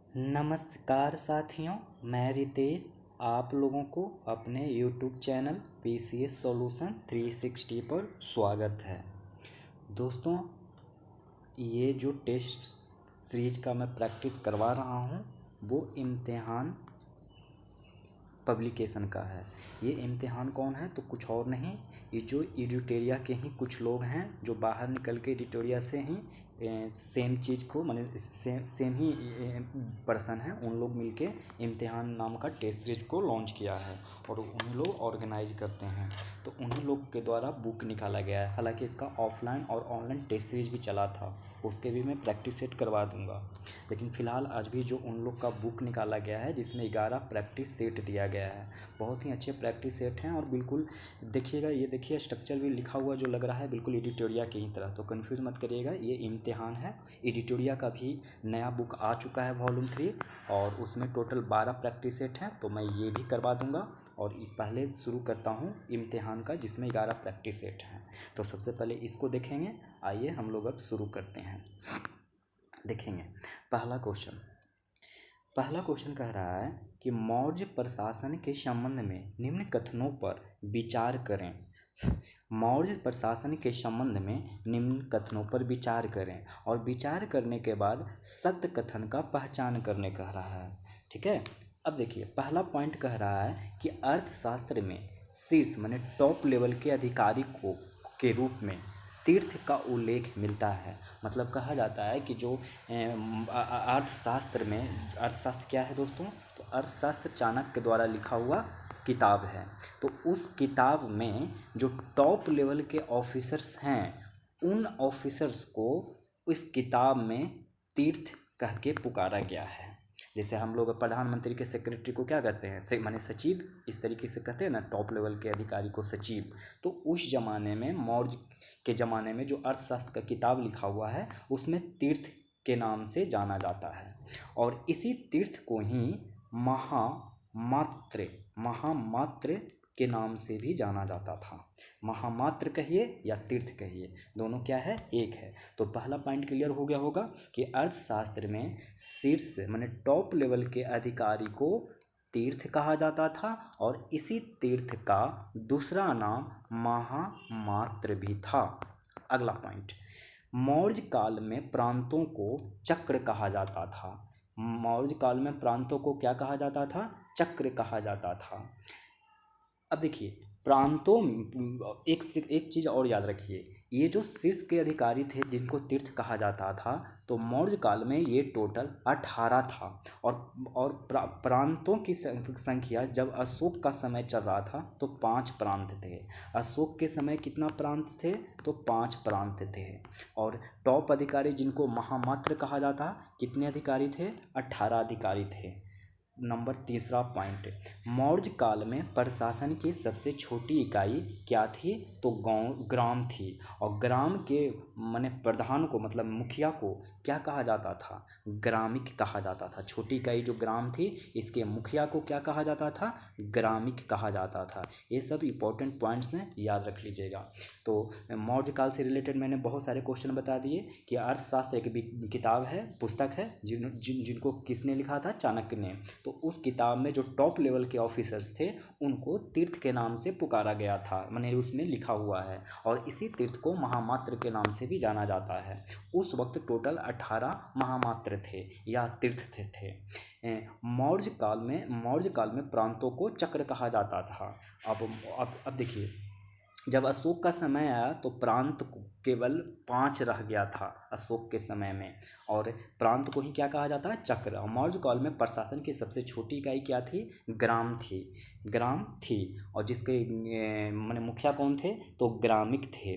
नमस्कार साथियों, मैं रितेश आप लोगों को अपने YouTube चैनल PCS सॉल्यूशन 360 पर स्वागत है। दोस्तों, ये जो टेस्ट सीरीज का मैं प्रैक्टिस करवा रहा हूँ वो इम्तिहान पब्लिकेशन का है। ये इम्तिहान कौन है तो कुछ और नहीं, ये जो एडिटोरिया के ही कुछ लोग हैं जो बाहर निकल के एडिटोरिया से ही सेम चीज़ को माने सेम ही पर्सन हैं, उन लोग मिलके इम्तिहान नाम का टेस्ट सीरीज को लॉन्च किया है और उन लोग ऑर्गेनाइज करते हैं। तो उन्हीं लोग के द्वारा बुक निकाला गया है। हालांकि इसका ऑफलाइन और ऑनलाइन टेस्ट सीरीज भी चला था, उसके भी मैं प्रैक्टिस सेट करवा दूंगा, लेकिन फ़िलहाल आज भी जो उन लोग का बुक निकाला गया है जिसमें 11 प्रैक्टिस सेट दिया गया है। बहुत ही अच्छे प्रैक्टिस सेट हैं और बिल्कुल देखिएगा, ये देखिए स्ट्रक्चर भी लिखा हुआ जो लग रहा है बिल्कुल एडिटोरिया की ही तरह, तो कन्फ्यूज़ मत करिएगा, ये इम्तिहान है। एडिटोरिया का भी नया बुक आ चुका है वॉल्यूम 3 और उसमें टोटल 12 प्रैक्टिस सेट हैं, तो मैं ये भी करवा दूंगा। और पहले शुरू करता हूँ इम्तिहान का जिसमें 11 प्रैक्टिस सेट हैं। तो सबसे पहले इसको देखेंगे। आइए हम लोग अब शुरू करते हैं। देखेंगे पहला क्वेश्चन कह रहा है कि मौर्य प्रशासन के संबंध में निम्न कथनों पर विचार करें। मौर्य प्रशासन के संबंध में निम्न कथनों पर विचार करें और विचार करने के बाद सत्य कथन का पहचान करने कह रहा है। ठीक है, अब देखिए पहला पॉइंट कह रहा है कि अर्थशास्त्र में शीर्ष माने टॉप लेवल के अधिकारी को के रूप में तीर्थ का उल्लेख मिलता है। मतलब कहा जाता है कि जो अर्थशास्त्र में, अर्थशास्त्र क्या है दोस्तों, तो अर्थशास्त्र चाणक्य द्वारा लिखा हुआ किताब है। तो उस किताब में जो टॉप लेवल के ऑफिसर्स हैं उन ऑफिसर्स को इस किताब में तीर्थ कह के पुकारा गया है। जैसे हम लोग प्रधानमंत्री के सेक्रेटरी को क्या कहते हैं, माने सचिव, इस तरीके से कहते हैं ना, टॉप लेवल के अधिकारी को सचिव। तो उस जमाने में, मौर्य के ज़माने में जो अर्थशास्त्र का किताब लिखा हुआ है उसमें तीर्थ के नाम से जाना जाता है और इसी तीर्थ को ही महामात्र के नाम से भी जाना जाता था। महामात्र कहिए या तीर्थ कहिए, दोनों क्या है, एक है। तो पहला पॉइंट क्लियर हो गया होगा कि अर्थशास्त्र में शीर्ष माने टॉप लेवल के अधिकारी को तीर्थ कहा जाता था और इसी तीर्थ का दूसरा नाम महामात्र भी था। अगला पॉइंट, मौर्य काल में प्रांतों को चक्र कहा जाता था। मौर्य काल में प्रांतों को क्या कहा जाता था, चक्र कहा जाता था। अब देखिए प्रांतों, एक चीज़ और याद रखिए, ये जो शीर्ष के अधिकारी थे जिनको तीर्थ कहा जाता था, तो मौर्य काल में ये टोटल 18 था और प्रांतों की संख्या जब अशोक का समय चल रहा था तो 5 प्रांत थे। अशोक के समय कितना प्रांत थे, तो 5 प्रांत थे। और टॉप अधिकारी जिनको महामात्र कहा जाता, कितने अधिकारी थे, 18 अधिकारी थे। नंबर तीसरा पॉइंट, मौर्य काल में प्रशासन की सबसे छोटी इकाई क्या थी, तो ग्राम थी। और ग्राम के माने प्रधान को, मतलब मुखिया को क्या कहा जाता था, ग्रामिक कहा जाता था। छोटी इकाई जो ग्राम थी, इसके मुखिया को क्या कहा जाता था, ग्रामिक कहा जाता था। ये सब इंपॉर्टेंट पॉइंट्स हैं, याद रख लीजिएगा। तो मौर्य काल से रिलेटेड मैंने बहुत सारे क्वेश्चन बता दिए कि अर्थशास्त्र एक किताब है, पुस्तक है, जिनको किसने लिखा था, चाणक्य ने। तो उस किताब में जो टॉप लेवल के ऑफिसर्स थे उनको तीर्थ के नाम से पुकारा गया था, माने उसमें लिखा हुआ है। और इसी तीर्थ को महामात्र के नाम से भी जाना जाता है। उस वक्त टोटल 18 महामात्र थे या तीर्थ थे। मौर्य काल में प्रांतों को चक्र कहा जाता था। अब देखिए, जब अशोक का समय आया तो प्रांत को केवल 5 रह गया था अशोक के समय में, और प्रांत को ही क्या कहा जाता है, चक्र। और मौर्य काल में प्रशासन की सबसे छोटी इकाई क्या थी, ग्राम थी। और जिसके माने मुखिया कौन थे, तो ग्रामिक थे।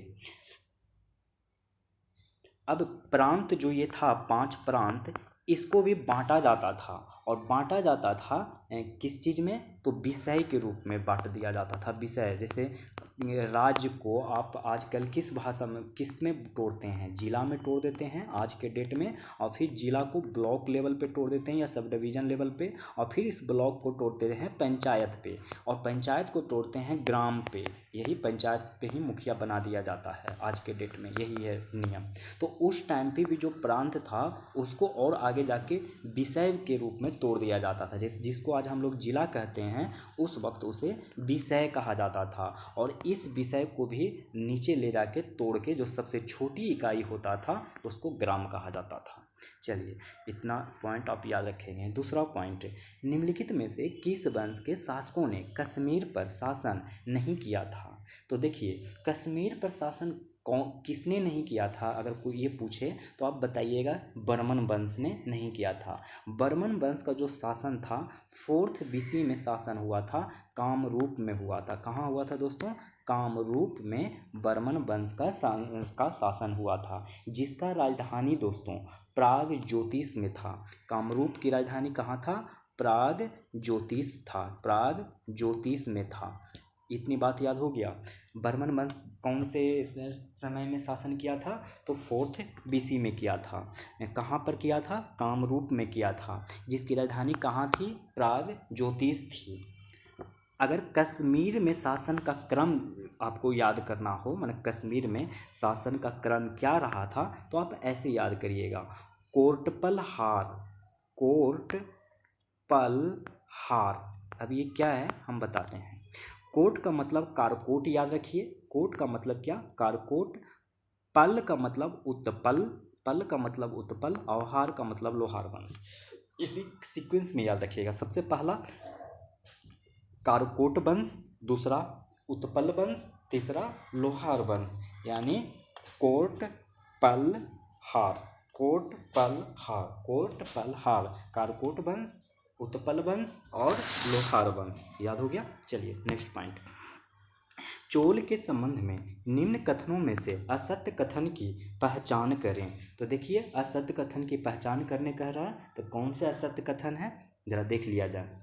अब प्रांत जो ये था, 5 प्रांत, इसको भी बांटा जाता था और बांटा जाता था किस चीज़ में, तो विषय के रूप में बांट दिया जाता था। विषय जैसे राज्य को आप आजकल किस भाषा में किस में तोड़ते हैं, जिला में तोड़ देते हैं आज के डेट में, और फिर जिला को ब्लॉक लेवल पे तोड़ देते हैं या सब डिवीज़न लेवल पे, और फिर इस ब्लॉक को तोड़ते हैं पंचायत पे, और पंचायत को तोड़ते हैं ग्राम पे। यही पंचायत पे ही मुखिया बना दिया जाता है आज के डेट में, यही है नियम। तो उस टाइम पे भी जो प्रांत था उसको और आगे जाके विषय के रूप में तोड़ दिया जाता था। जिसको आज हम लोग जिला कहते हैं, उस वक्त उसे विषय कहा जाता था। और इस विषय को भी नीचे ले जाके तोड़ के जो सबसे छोटी इकाई होता था उसको ग्राम कहा जाता था। चलिए, इतना पॉइंट आप याद रखेंगे। दूसरा पॉइंट, निम्नलिखित में से किस वंश के शासकों ने कश्मीर पर शासन नहीं किया था। तो देखिए, कश्मीर पर शासन कौन किसने नहीं किया था, अगर कोई ये पूछे तो आप बताइएगा बर्मन वंश ने नहीं किया था। बर्मन वंश का जो शासन था 4th BC में शासन हुआ था, कामरूप में हुआ था। कहाँ हुआ था दोस्तों, कामरूप में बर्मन वंश का शासन हुआ था, जिसका राजधानी दोस्तों प्राग ज्योतिष में था। कामरूप की राजधानी कहाँ था, प्राग ज्योतिष था, प्राग ज्योतिष में था। इतनी बात याद हो गया। बर्मन वंश कौन से समय में शासन किया था, तो 4th BC में किया था। कहाँ पर किया था, कामरूप में किया था, जिसकी राजधानी कहाँ थी, प्राग ज्योतिष थी। अगर कश्मीर में शासन का क्रम आपको याद करना हो, मतलब कश्मीर में शासन का क्रम क्या रहा था, तो आप ऐसे याद करिएगा, कोटपलहार, कोटपलहार। अब ये क्या है हम बताते हैं। कोट का मतलब कारकोट, याद रखिए, कोट का मतलब क्या, कारकोट। पल का मतलब उत्पल, पल का मतलब उत्पल, और हार का मतलब लोहार वंश। इसी सीक्वेंस में याद रखिएगा। सबसे पहला कारकोट वंश, दूसरा उत्पल वंश, तीसरा लोहार वंश, यानी कोट पल हार, कोट पल हार, कोट पल हार, कारकोट वंश, उत्पल वंश और लोहार वंश। याद हो गया। चलिए नेक्स्ट पॉइंट, चोल के संबंध में निम्न कथनों में से असत्य कथन की पहचान करें। तो देखिए, असत्य कथन की पहचान करने कह रहा है, तो कौन से असत्य कथन है जरा देख लिया जाए।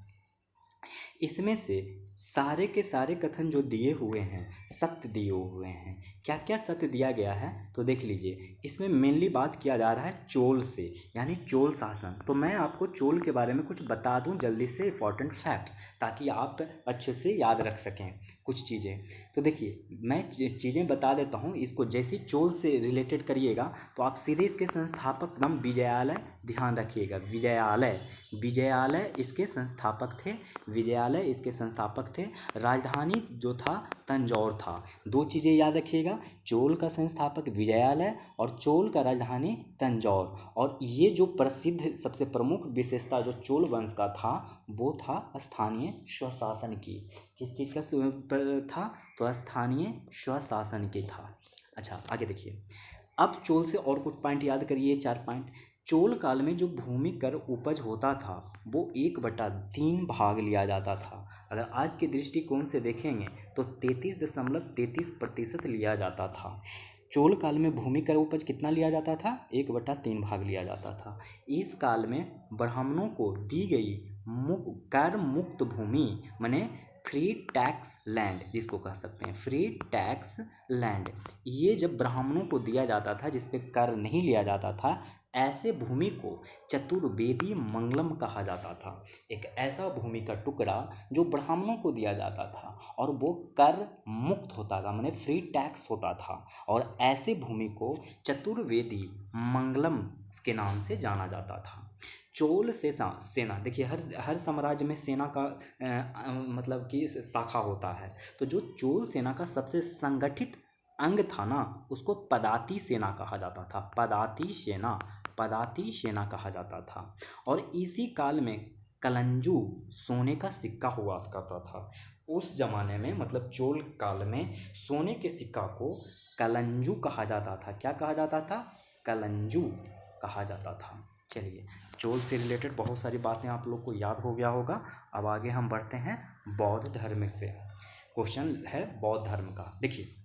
इसमें से सारे के सारे कथन जो दिए हुए हैं सत्य दिए हुए हैं। क्या क्या सत्य दिया गया है, तो देख लीजिए। इसमें मेनली बात किया जा रहा है चोल से, यानी चोल शासन। तो मैं आपको चोल के बारे में कुछ बता दूं जल्दी से इंपॉर्टेंट फैक्ट्स, ताकि आप अच्छे से याद रख सकें कुछ चीज़ें। तो देखिए, मैं चीज़ें बता देता हूँ, इसको जैसे चोल से रिलेटेड करिएगा तो आप सीधे इसके संस्थापक नाम विजयालय, ध्यान रखिएगा, विजयालय, विजयालय इसके संस्थापक थे, विजयालय इसके संस्थापक थे। राजधानी जो था तंजौर था। दो चीज़ें याद रखिएगा, चोल का संस्थापक विजयालय और चोल का राजधानी तंजौर। और ये जो प्रसिद्ध सबसे प्रमुख विशेषता जो चोल वंश का था वो था स्थानीय स्वशासन की। किस चीज़ का था, तो स्थानीय स्वशासन की था। अच्छा, आगे देखिए। अब चोल से और कुछ पॉइंट याद करिए, 4 पॉइंट। चोल काल में जो भूमि कर उपज होता था वो 1/3 भाग लिया जाता था। अगर आज के दृष्टिकोण से देखेंगे तो 33.33% लिया जाता था। चोल काल में भूमि कर उपज कितना लिया जाता था, 1/3 भाग लिया जाता था। इस काल में ब्राह्मणों को दी गई कर मुक्त भूमि, माने फ्री टैक्स लैंड, जिसको कह सकते हैं फ्री टैक्स लैंड, ये जब ब्राह्मणों को दिया जाता था जिस पे कर नहीं लिया जाता था, ऐसे भूमि को चतुर्वेदी मंगलम कहा जाता था। एक ऐसा भूमि का टुकड़ा जो ब्राह्मणों को दिया जाता था और वो कर मुक्त होता था, माने फ्री टैक्स होता था, और ऐसे भूमि को चतुर्वेदी मंगलम के नाम से जाना जाता था। चोल से सेना, देखिए हर साम्राज्य में सेना का मतलब कि शाखा होता है। तो जो चोल सेना का सबसे संगठित अंग था ना, उसको पदाती सेना कहा जाता था, पदाती सेना, पदाती सेना कहा जाता था। और इसी काल में कलंजू सोने का सिक्का हुआ करता था। उस जमाने में मतलब चोल काल में सोने के सिक्का को कलंजू कहा जाता था। क्या कहा जाता था, कलंजू कहा जाता था। चलिए, चोल से रिलेटेड बहुत सारी बातें आप लोग को याद हो गया होगा। अब आगे हम बढ़ते हैं बौद्ध धर्म से। क्वेश्चन है बौद्ध धर्म का। देखिए,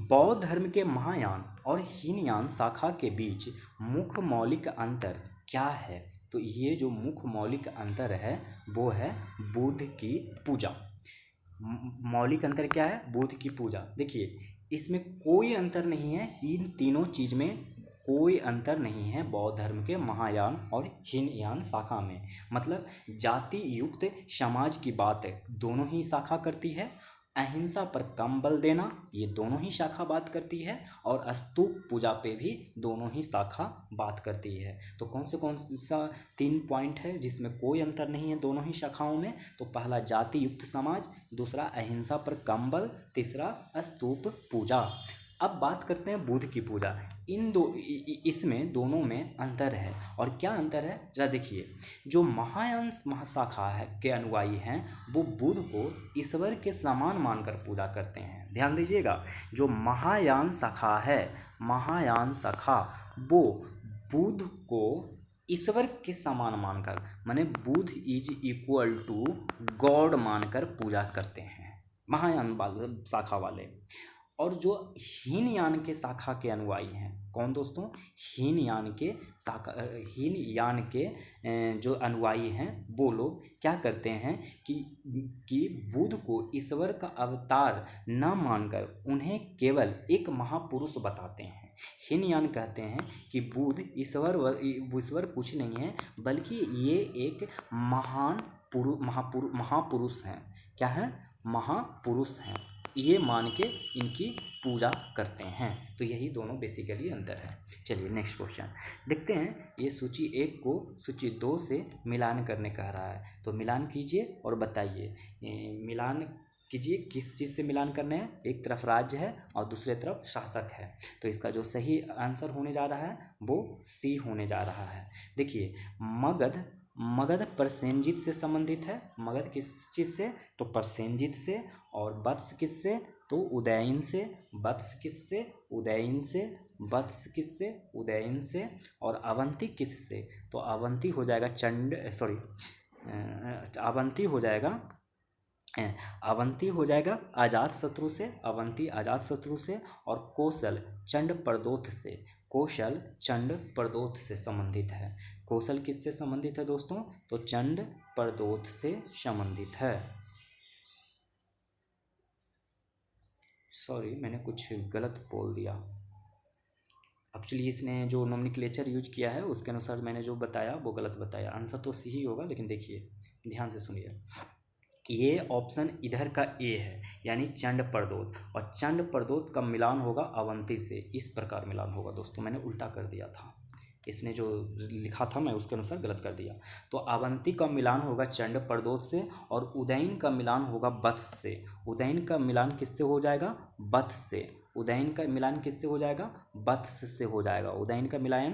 बौद्ध धर्म के महायान और हीनयान शाखा के बीच मुख्य मौलिक अंतर क्या है। तो ये जो मुख्य मौलिक अंतर है वो है बुध की पूजा। मौलिक अंतर क्या है? बुध की पूजा। देखिए इसमें कोई अंतर नहीं है, इन तीनों चीज में कोई अंतर नहीं है बौद्ध धर्म के महायान और हीनयान शाखा में। मतलब जाति युक्त समाज की बात दोनों ही शाखा करती है, अहिंसा पर कम बल देना ये दोनों ही शाखा बात करती है, और स्तूप पूजा पे भी दोनों ही शाखा बात करती है। तो कौन सा 3 पॉइंट है जिसमें कोई अंतर नहीं है दोनों ही शाखाओं में? तो पहला जाति युक्त समाज, दूसरा अहिंसा पर कम बल, तीसरा स्तूप पूजा। अब बात करते हैं बुध की पूजा। इन दो इसमें दोनों में अंतर है। और क्या अंतर है जरा देखिए। जो महायान महाशाखा है के अनुयायी हैं वो बुध को ईश्वर के समान मानकर पूजा करते हैं। ध्यान दीजिएगा, जो महायान शाखा है, महायान शाखा वो बुध को ईश्वर के समान मानकर, माने बुध इज इक्वल टू गॉड मानकर पूजा करते हैं महायान शाखा वाले। और जो हीनयान के शाखा के अनुयायी हैं, कौन दोस्तों? हीनयान के जो अनुयायी हैं वो लोग क्या करते हैं कि बुध को ईश्वर का अवतार न मानकर उन्हें केवल एक महापुरुष बताते हैं। हीनयान कहते हैं कि बुध ईश्वर कुछ नहीं है, बल्कि ये एक महापुरुष हैं। क्या है? महापुरुष हैं, ये मान के इनकी पूजा करते हैं। तो यही दोनों बेसिकली अंतर है। चलिए नेक्स्ट क्वेश्चन देखते हैं। ये सूची 1 को सूची 2 से मिलान करने कह रहा है, तो मिलान कीजिए और बताइए। मिलान कीजिए, किस चीज़ से मिलान करने हैं? एक तरफ राज्य है और दूसरे तरफ शासक है। तो इसका जो सही आंसर होने जा रहा है वो सी होने जा रहा है। देखिए मगध प्रसेनजित से संबंधित है। मगध किस चीज़ से? तो प्रसेनजित से। और वत्स किससे? तो उदयन से। वत्स किससे? उदयन से। वत्स किससे? उदयन से। और अवंती किससे? तो अवंती हो जाएगा अवंती हो जाएगा अजातशत्रु से। अवंती अजातशत्रु से। और कौशल चंड प्रदोत से। कौशल चंड प्रदोत से संबंधित है। कौशल किससे संबंधित है दोस्तों? तो चंड प्रदोत से संबंधित है। सॉरी, मैंने कुछ गलत बोल दिया। एक्चुअली इसने जो नोमेनक्लेचर यूज किया है उसके अनुसार मैंने जो बताया वो गलत बताया। आंसर तो सही होगा, लेकिन देखिए ध्यान से सुनिए। ये ऑप्शन इधर का ए है, यानी चंड प्रदोत, और चंड प्रदोत का मिलान होगा अवंती से। इस प्रकार मिलान होगा दोस्तों, मैंने उल्टा कर दिया था। इसने जो लिखा था मैं उसके अनुसार गलत कर दिया। तो अवंती का मिलान होगा चंड प्रदोत से, और उदयन का मिलान होगा वत्स से। उदयन का मिलान किससे हो जाएगा? वत्स से। उदयन का मिलान किससे हो जाएगा? वत्स से हो जाएगा। उदयन का मिलान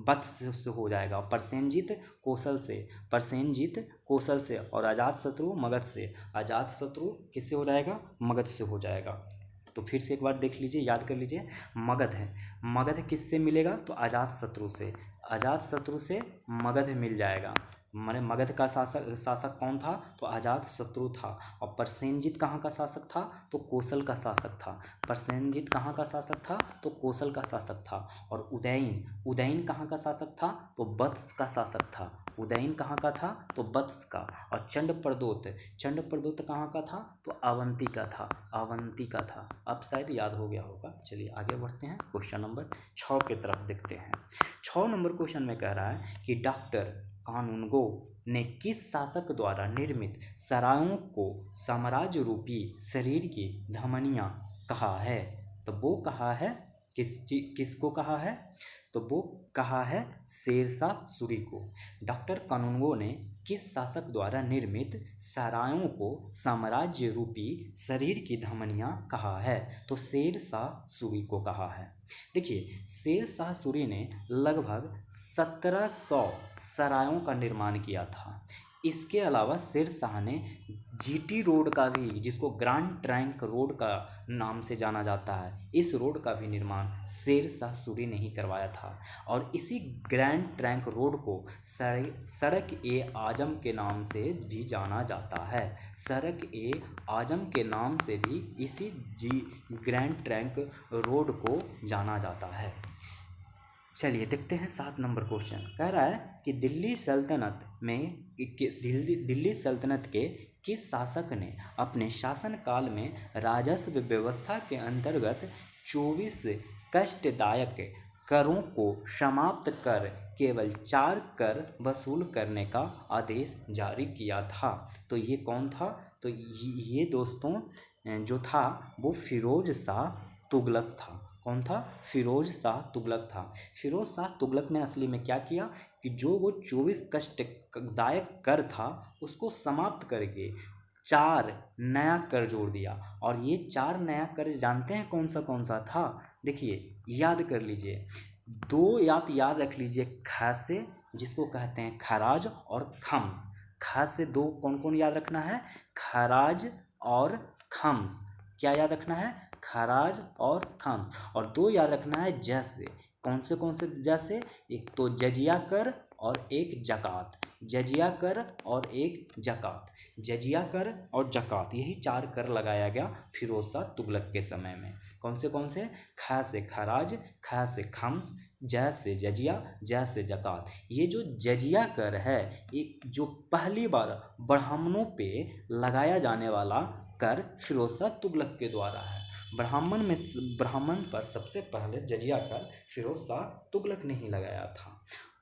वत्स से हो जाएगा। प्रसेनजित कौशल से। प्रसेनजित कौशल से। और अजातशत्रु मगध से। अजातशत्रु किससे हो जाएगा? मगध से हो जाएगा। तो फिर से एक बार देख लीजिए, याद कर लीजिए। मगध है, मगध किससे मिलेगा? तो अजातशत्रु से। अजातशत्रु से मगध मिल जाएगा। माने मगध का शासक कौन था? तो अजातशत्रु था। और प्रसेनजित कहाँ का शासक था? तो कौशल का शासक था। प्रसेनजित कहाँ का शासक था? तो कौशल का शासक था। और उदयन कहाँ का शासक था? तो वत्स का शासक था। उदयन कहाँ का था? तो वत्स का। और चंड प्रदोत कहाँ का था? तो अवंती का था। अवंती का था। अब शायद याद हो गया होगा। चलिए आगे बढ़ते हैं, क्वेश्चन नंबर 6 की तरफ देखते हैं। 6 नंबर क्वेश्चन में कह रहा है कि डॉक्टर कानूनगो ने किस शासक द्वारा निर्मित सरायों को साम्राज्य रूपी शरीर की धमनियाँ कहा है? तो वो कहा है किसको कहा है? तो वो कहा है शेरशाह सूरी को। डॉक्टर कानूनगो ने किस शासक द्वारा निर्मित सरायों को साम्राज्य रूपी शरीर की धमनियाँ कहा है? तो शेरशाह सूरी को कहा है। देखिए शेरशाह सूरी ने लगभग 1700 सरायों का निर्माण किया था। इसके अलावा शेरशाह ने जीटी रोड का भी, जिसको ग्रैंड ट्रंक रोड का नाम से जाना जाता है, इस रोड का भी निर्माण शेरशाह सूरी ने ही करवाया था। और इसी ग्रैंड ट्रंक रोड को सड़क ए आजम के नाम से भी जाना जाता है। सड़क ए आजम के नाम से भी इसी ग्रैंड ट्रंक रोड को जाना जाता है। चलिए देखते हैं 7 नंबर क्वेश्चन। कह रहा है कि दिल्ली सल्तनत में दिल्ली सल्तनत के किस शासक ने अपने शासनकाल में राजस्व व्यवस्था के अंतर्गत 24 कष्टदायक करों को समाप्त कर केवल 4 कर वसूल करने का आदेश जारी किया था? तो ये कौन था? तो ये दोस्तों जो था वो फिरोज शाह तुगलक था। कौन था? फिरोज शाह तुगलक था। फिरोज शाह तुगलक ने असली में क्या किया कि जो वो 24 कष्टदायक कर था उसको समाप्त करके 4 नया कर जोड़ दिया। और ये 4 नया कर जानते हैं कौन सा था? देखिए याद कर लीजिए, 2 आप याद रख लीजिए, ख से, जिसको कहते हैं खराज, और खम्स। ख से 2 कौन कौन याद रखना है? खराज और खम्स। क्या याद रखना है? खराज और खम्स। और 2 याद रखना है जैसे। कौन से जैसे? एक तो जजिया कर और एक जकात। जजिया कर और एक जकात। जजिया कर और जकात, यही 4 कर लगाया गया फिरोज शाह तुगलक के समय में। कौन से? ख से खराज, ख से खम्स, जै से जजिया, जै से जकात। ये जो जजिया कर है, ये जो पहली बार ब्राह्मणों पे लगाया जाने वाला कर फिरोज शाह तुगलक के द्वारा है। ब्राह्मण पर सबसे पहले जजिया कर फिरोज शाह तुगलक ने ही लगाया था।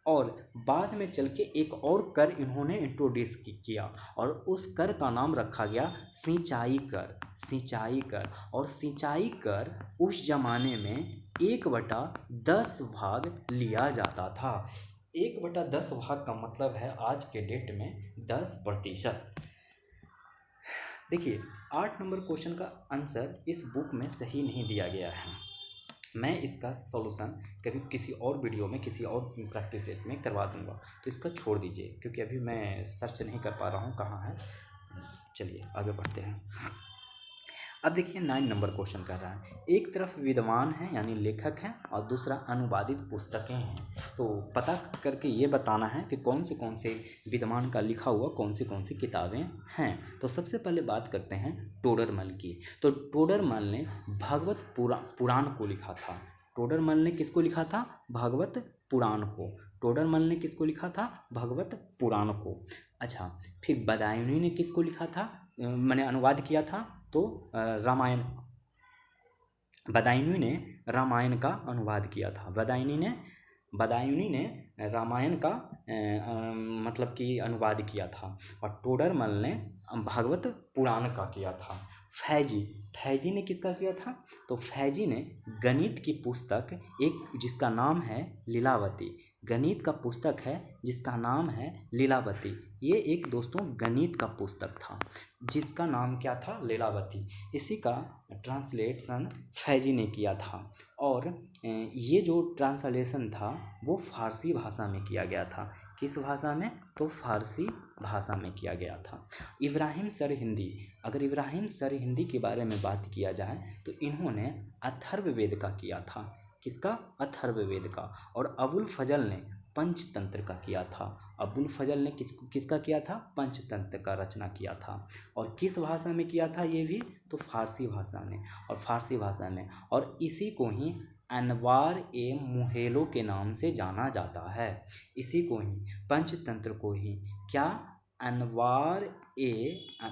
और बाद में चल के एक और कर इन्होंने इंट्रोड्यूस किया, और उस कर का नाम रखा गया सिंचाई कर। सिंचाई कर। और सिंचाई कर उस जमाने में 1/10 भाग लिया जाता था। 1/10 भाग का मतलब है आज के डेट में 10%। देखिए 8 नंबर क्वेश्चन का आंसर इस बुक में सही नहीं दिया गया है। मैं इसका सॉल्यूशन कभी किसी और वीडियो में, किसी और प्रैक्टिस सेट में करवा दूंगा, तो इसका छोड़ दीजिए, क्योंकि अभी मैं सर्च नहीं कर पा रहा हूँ कहाँ है। चलिए आगे बढ़ते हैं। अब देखिए 9 नंबर क्वेश्चन कर रहा है, एक तरफ विद्वान हैं यानी लेखक हैं, और दूसरा अनुवादित पुस्तकें हैं। तो पता करके ये बताना है कि कौन से विद्वान का लिखा हुआ कौन सी किताबें हैं। तो सबसे पहले बात करते हैं टोडरमल की। तो टोडरमल ने भागवत पुराण को लिखा था। टोडरमल ने किसको लिखा था? भागवत पुराण को। टोडरमल ने किसको लिखा था? भगवत पुराण को। अच्छा, फिर बदायूनी ने किसको लिखा था, मैंने अनुवाद किया था? तो रामायण। बदायूनी ने रामायण का अनुवाद किया था। बदायूनी ने रामायण का मतलब कि अनुवाद किया था। और टोडरमल ने भागवत पुराण का किया था। फैजी ने किसका किया था? तो फैजी ने गणित की पुस्तक एक जिसका नाम है लीलावती। गणित का पुस्तक है जिसका नाम है लीलावती। ये एक दोस्तों गणित का पुस्तक था जिसका नाम क्या था? लीलावती। इसी का ट्रांसलेशन फैजी ने किया था। और ये जो ट्रांसलेशन था वो फारसी भाषा में किया गया था। किस भाषा में? तो फारसी भाषा में किया गया था। इब्राहिम सरहिंदी। अगर इब्राहिम सरहिंदी के बारे में बात किया जाए तो इन्होंने अथर्ववेद का किया था। किसका? अथर्ववेद का। और अबुल फजल ने पंचतंत्र का किया था। अबुल फजल ने किसका किया था? पंचतंत्र का रचना किया था। और किस भाषा में किया था ये भी? तो फारसी भाषा में। और फारसी भाषा में, और इसी को ही अनवार ए मुहेलो के नाम से जाना जाता है। इसी को ही, पंचतंत्र को ही क्या? अनवार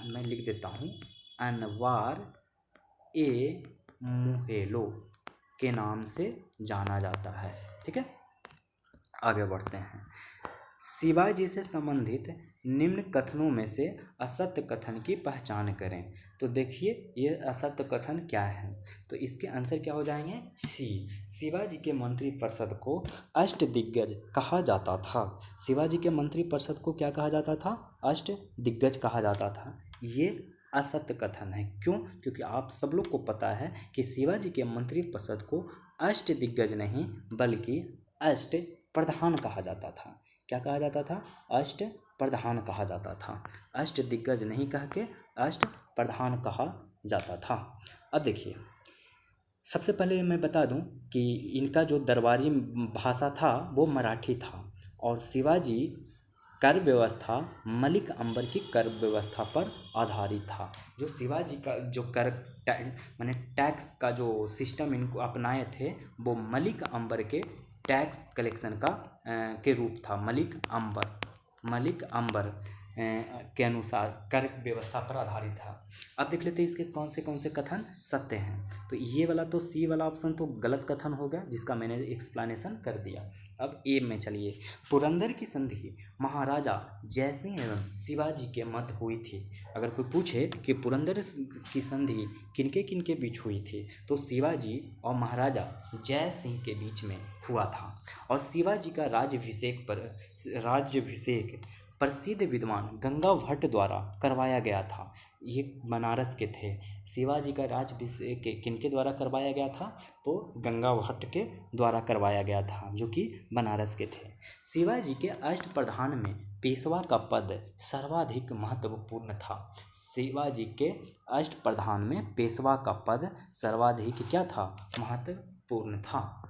मैं लिख देता हूँ, अनवार ए मुहेलो के नाम से जाना जाता है। ठीक है, आगे बढ़ते हैं। शिवाजी से संबंधित निम्न कथनों में से असत्य कथन की पहचान करें। तो देखिए ये असत्य कथन क्या है? तो इसके आंसर क्या हो जाएंगे? शिवाजी के मंत्रिपरिषद को अष्टदिग्गज कहा जाता था। शिवाजी के मंत्रिपरिषद को क्या कहा जाता था? अष्टदिग्गज कहा जाता था। ये असत्य कथन है। क्यों? क्योंकि आप सब लोग को पता है कि शिवाजी के मंत्रिपरिषद को अष्टदिग्गज नहीं बल्कि अष्ट प्रधान कहा जाता था। क्या कहा जाता था? अष्ट प्रधान कहा जाता था। अष्ट दिग्गज नहीं कह के अष्ट प्रधान कहा जाता था। अब देखिए, सबसे पहले मैं बता दूं कि इनका जो दरबारी भाषा था वो मराठी था। और शिवाजी कर व्यवस्था मलिक अंबर की कर व्यवस्था पर आधारित था। जो शिवाजी का जो कर माने टैक्स का जो सिस्टम इनको अपनाए थे वो मलिक अंबर के टैक्स कलेक्शन का के रूप था। मलिक अंबर के अनुसार कर व्यवस्था पर आधारित था। अब देख लेते हैं इसके कौन से कथन सत्य हैं। तो ये वाला तो सी वाला ऑप्शन तो गलत कथन हो गया, जिसका मैंने एक्सप्लेनेशन कर दिया। अब ए में चलिए, पुरंदर की संधि महाराजा जयसिंह एवं शिवाजी के मध्य हुई थी। अगर कोई पूछे कि पुरंदर की संधि किनके किनके बीच हुई थी, तो शिवाजी और महाराजा जय सिंह के बीच में हुआ था। और शिवाजी का राज्यभिषेक प्रसिद्ध विद्वान गंगा भट्ट द्वारा करवाया गया था। ये बनारस के थे। शिवाजी का राज्याभिषेक किनके द्वारा करवाया गया था, तो गंगा भट्ट के द्वारा करवाया गया था, जो कि बनारस के थे। शिवाजी के अष्टप्रधान में पेशवा का पद सर्वाधिक महत्वपूर्ण था। शिवाजी के अष्टप्रधान में पेशवा का पद सर्वाधिक क्या था, महत्वपूर्ण था।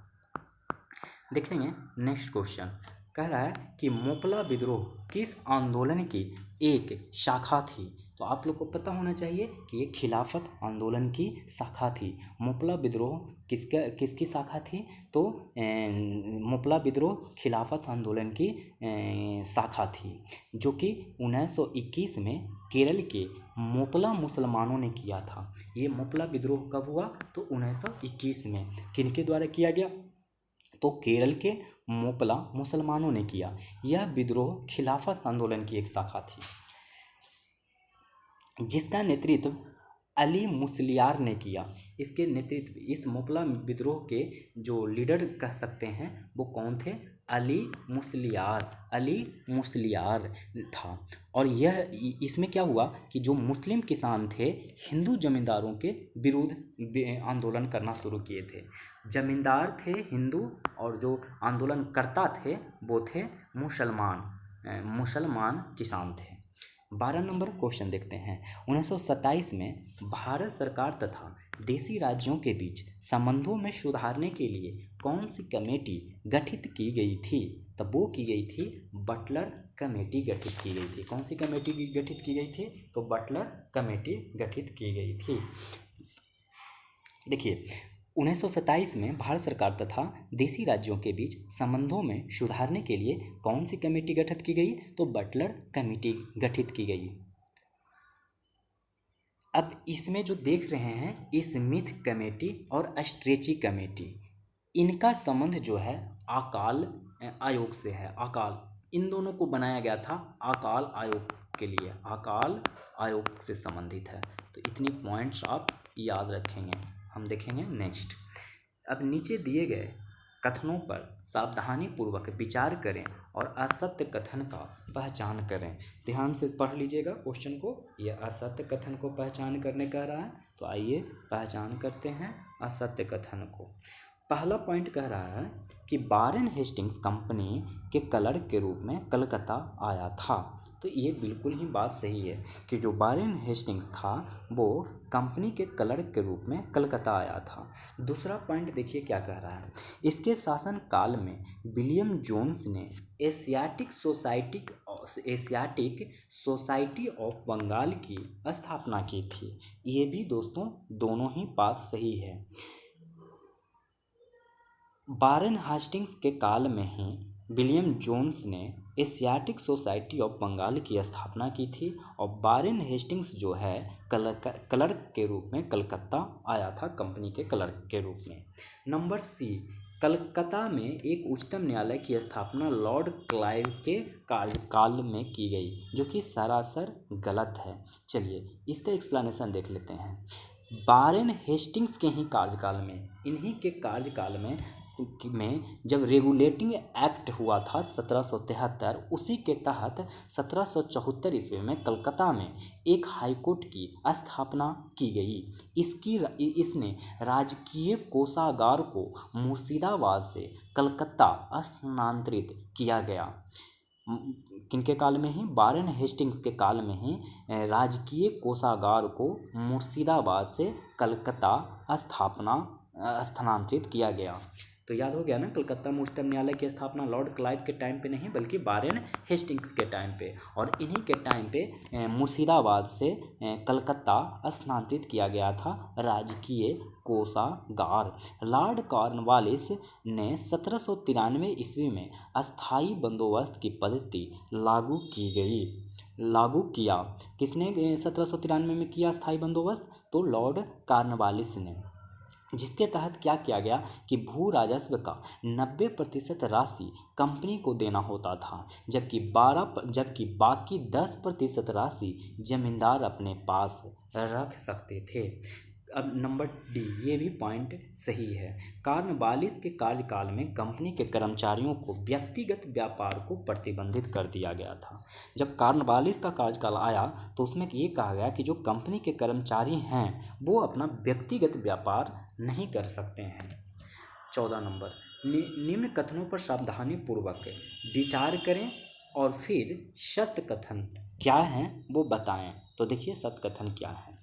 देखेंगे नेक्स्ट क्वेश्चन, कह रहा है कि मोपला विद्रोह किस आंदोलन की एक शाखा थी। तो आप लोग को पता होना चाहिए कि ये खिलाफत आंदोलन की शाखा थी। मोपला विद्रोह किसकी शाखा थी, तो मोपला विद्रोह खिलाफत आंदोलन की शाखा थी, जो कि 1921 में केरल के मोपला मुसलमानों ने किया था। ये मोपला विद्रोह कब हुआ, तो 1921 में। किनके द्वारा किया गया, तो केरल के मोपला मुसलमानों ने किया। यह विद्रोह खिलाफत आंदोलन की एक शाखा थी, जिसका नेतृत्व अली मुसलियार ने किया। इसके नेतृत्व, इस मोपला विद्रोह के जो लीडर कह सकते हैं, वो कौन थे, अली मुसलियार था। और यह इसमें क्या हुआ कि जो मुस्लिम किसान थे, हिंदू जमींदारों के विरुद्ध आंदोलन करना शुरू किए थे। जमींदार थे हिंदू और जो आंदोलनकर्ता थे वो थे मुसलमान किसान थे। 12 नंबर क्वेश्चन देखते हैं। 1927 में भारत सरकार तथा देशी राज्यों के बीच संबंधों में सुधारने के लिए कौन सी कमेटी गठित की गई थी, तब वो की गई थी बटलर कमेटी गठित की गई थी। कौन सी कमेटी गठित की गई थी, तो बटलर कमेटी गठित की गई थी। देखिए 1927 में भारत सरकार तथा देशी राज्यों के बीच संबंधों में सुधारने के लिए कौन सी कमेटी गठित की गई, तो बटलर कमेटी गठित की गई। अब इसमें जो देख रहे हैं स्मिथ कमेटी और स्ट्रेची कमेटी, इनका संबंध जो है अकाल आयोग से है। अकाल, इन दोनों को बनाया गया था अकाल आयोग के लिए, अकाल आयोग से संबंधित है। तो इतनी पॉइंट्स आप याद रखेंगे। हम देखेंगे नेक्स्ट। अब नीचे दिए गए कथनों पर सावधानी पूर्वक विचार करें और असत्य कथन का पहचान करें। ध्यान से पढ़ लीजिएगा क्वेश्चन को। यह असत्य कथन को पहचान करने कह रहा है, तो आइए पहचान करते हैं असत्य कथन को। पहला पॉइंट कह रहा है कि वारेन हेस्टिंग्स कंपनी के क्लर्क के रूप में कलकत्ता आया था। तो ये बिल्कुल ही बात सही है कि जो वारेन हेस्टिंग्स था वो कंपनी के क्लर्क के रूप में कलकत्ता आया था। दूसरा पॉइंट देखिए क्या कह रहा है, इसके शासन काल में विलियम जोन्स ने एशियाटिक सोसाइटी ऑफ बंगाल की स्थापना की थी। ये भी दोस्तों दोनों ही बात सही है। वारेन हेस्टिंग्स के काल में ही विलियम जोन्स ने एशियाटिक सोसाइटी ऑफ बंगाल की स्थापना की थी और वारेन हेस्टिंग्स जो है क्लर्क के रूप में कलकत्ता आया था, कंपनी के क्लर्क के रूप में। नंबर सी, कलकत्ता में एक उच्चतम न्यायालय की स्थापना लॉर्ड क्लाइव के कार्यकाल में की गई, जो कि सरासर गलत है। चलिए इसका एक्सप्लेनेशन देख लेते हैं। वारेन हेस्टिंग्स के ही कार्यकाल में, इन्हीं के कार्यकाल में जब रेगुलेटिंग एक्ट हुआ था 1773, उसी के तहत 1774 ईस्वी में कलकत्ता में एक हाईकोर्ट की स्थापना की गई। इसने राजकीय कोषागार को मुर्शिदाबाद से कलकत्ता स्थानांतरित किया गया। किनके काल में ही, वारेन हेस्टिंग्स के काल में ही राजकीय कोषागार को मुर्शिदाबाद से कलकत्ता स्थानांतरित किया गया। तो याद हो गया ना, कलकत्ता में उच्चतम न्यायालय की स्थापना लॉर्ड क्लाइव के टाइम पे नहीं बल्कि वारेन हेस्टिंग्स के टाइम पे, और इन्हीं के टाइम पे मुर्शिदाबाद से कलकत्ता स्थानांतरित किया गया था राजकीय कोषागार। लॉर्ड कॉर्नवालिस ने 1793 ईस्वी में अस्थाई बंदोबस्त की पद्धति लागू किया। किसने 1793 में किया अस्थाई बंदोबस्त? तो लॉर्ड कॉर्नवालिस ने, जिसके तहत क्या किया गया कि भू राजस्व का 90% राशि कंपनी को देना होता था, जबकि बाकी 10% राशि जमींदार अपने पास रख सकते थे। अब नंबर डी, ये भी पॉइंट सही है। कॉर्नवालिस के कार्यकाल में कंपनी के कर्मचारियों को व्यक्तिगत व्यापार को प्रतिबंधित कर दिया गया था। जब कॉर्नवालिस का कार्यकाल आया तो उसमें ये कहा गया कि जो कंपनी के कर्मचारी हैं वो अपना व्यक्तिगत व्यापार नहीं कर सकते हैं। 14 नंबर, निम्न कथनों पर सावधानीपूर्वक विचार करें और फिर सत्य कथन क्या है वो बताएं। तो देखिए सत्य कथन क्या है।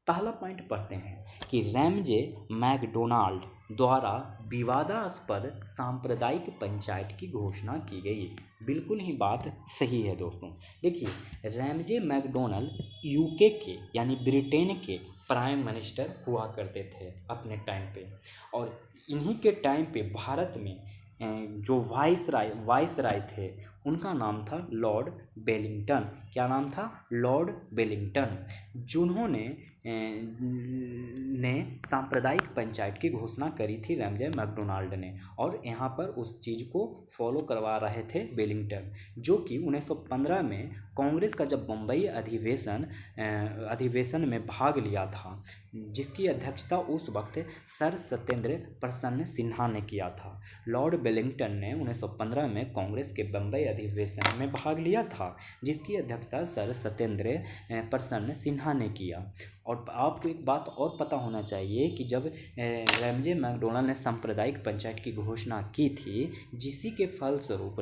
पहला पॉइंट पढ़ते हैं कि रैमजे मैकडोनाल्ड द्वारा विवादास्पद सांप्रदायिक पंचायत की घोषणा की गई। बिल्कुल ही बात सही है दोस्तों। देखिए रैमजे मैकडोनाल्ड यूके के यानी ब्रिटेन के प्राइम मिनिस्टर हुआ करते थे अपने टाइम पे, और इन्हीं के टाइम पे भारत में जो वाइसराय थे उनका नाम था लॉर्ड वेलिंगटन। क्या नाम था? लॉर्ड वेलिंगटन, जिन्होंने सांप्रदायिक पंचायत की घोषणा करी थी रैमजे मैकडोनाल्ड ने, और यहाँ पर उस चीज़ को फॉलो करवा रहे थे वेलिंगटन, जो कि 1915 में कांग्रेस का जब बम्बई अधिवेशन में भाग लिया था, जिसकी अध्यक्षता उस वक्त सर सत्येंद्र प्रसन्न सिन्हा ने किया था। लॉर्ड वेलिंगटन ने 1915 में कांग्रेस के बम्बई अधिवेशन में भाग लिया था, जिसकी अध्यक्षता सर सत्येंद्र प्रसन्न सिन्हा ने किया। और आपको एक बात और पता होना चाहिए कि जब रैमजे मैकडोनाल्ड ने सांप्रदायिक पंचायत की घोषणा की थी, जिसी के फलस्वरूप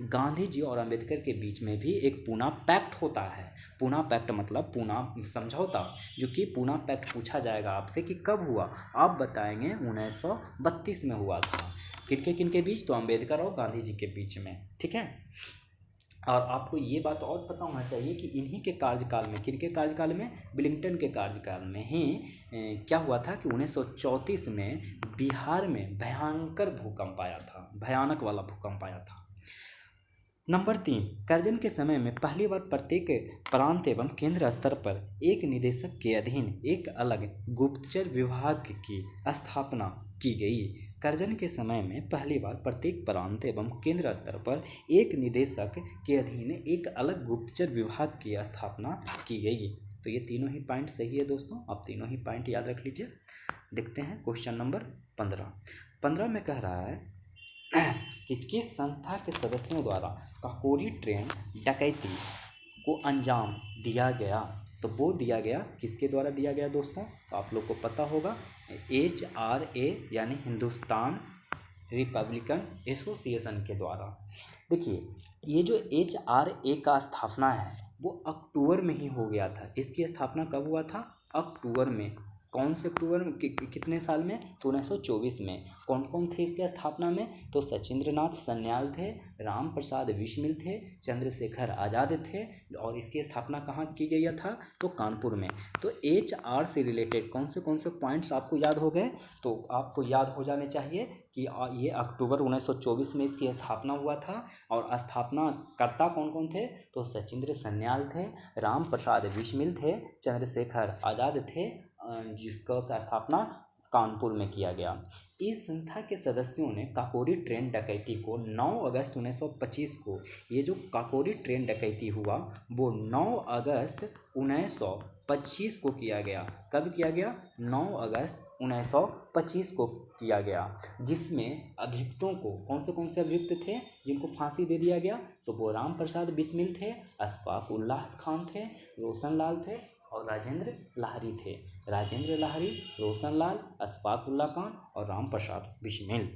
गांधी जी और अंबेडकर के बीच में भी एक पूना पैक्ट होता है। पूना पैक्ट मतलब पूना समझौता, जो कि पूना पैक्ट पूछा जाएगा आपसे कि कब हुआ, आप बताएंगे 1932 में हुआ था। किनके बीच? तो अंबेडकर और गांधी जी के बीच में, ठीक है। और आपको ये बात और पता होना चाहिए कि इन्हीं के कार्यकाल में, किनके कार्यकाल में? वेलिंगटन के कार्यकाल में ही क्या हुआ था कि 1934 में बिहार में भयंकर भूकंप आया था, भयानक वाला भूकंप आया था। नंबर 3, कर्जन के समय में पहली बार प्रत्येक प्रांत एवं केंद्र स्तर पर एक निदेशक के अधीन एक अलग गुप्तचर विभाग की स्थापना की गई। कर्जन के समय में पहली बार प्रत्येक प्रांत एवं केंद्र स्तर पर एक निदेशक के अधीन एक अलग गुप्तचर विभाग की स्थापना की गई। तो ये तीनों ही पॉइंट सही है दोस्तों, आप तीनों ही पॉइंट याद रख लीजिए। देखते हैं क्वेश्चन नंबर 15 में कह रहा है कि किस संस्था के सदस्यों द्वारा काकोरी ट्रेन डकैती को अंजाम दिया गया। तो वो दिया गया, किसके द्वारा दिया गया दोस्तों? तो आप लोग को पता होगा, HRA यानी हिंदुस्तान रिपब्लिकन एसोसिएशन के द्वारा। देखिए ये जो HRA का स्थापना है वो अक्टूबर में ही हो गया था। इसकी स्थापना कब हुआ था? अक्टूबर में। कौन से अक्टूबर में? कितने साल में? तो 1924 में। कौन कौन थे इसके स्थापना में? तो सचिंद्रनाथ सन्याल थे, राम प्रसाद बिस्मिल थे, चंद्रशेखर आज़ाद थे, और इसकी स्थापना कहाँ की गई था? तो कानपुर में। तो HR से रिलेटेड कौन से पॉइंट्स आपको याद हो गए? तो आपको याद हो जाने चाहिए कि ये अक्टूबर 1924 में इसकी स्थापना हुआ था, और स्थापनाकर्ता कौन कौन थे? तो सचिंद्र सन्याल थे, राम प्रसाद बिस्मिल थे, चंद्रशेखर आज़ाद थे, जिसका स्थापना कानपुर में किया गया। इस संस्था के सदस्यों ने काकोरी ट्रेन डकैती को 9 अगस्त 1925 को, ये जो काकोरी ट्रेन डकैती हुआ वो 9 अगस्त 1925 को किया गया। कब किया गया? 9 अगस्त 1925 को किया गया, जिसमें अभियुक्तों को कौन से अभियुक्त थे जिनको फांसी दे दिया गया? तो वो राम प्रसाद बिस्मिल थे, अशफाक उल्लाह खान थे, रोशन लाल थे और राजेंद्र लाहिरी थे। राजेंद्र लाहिरी, रोशन लाल, अशफाक उल्लाह खान और राम प्रसाद बिस्मिल।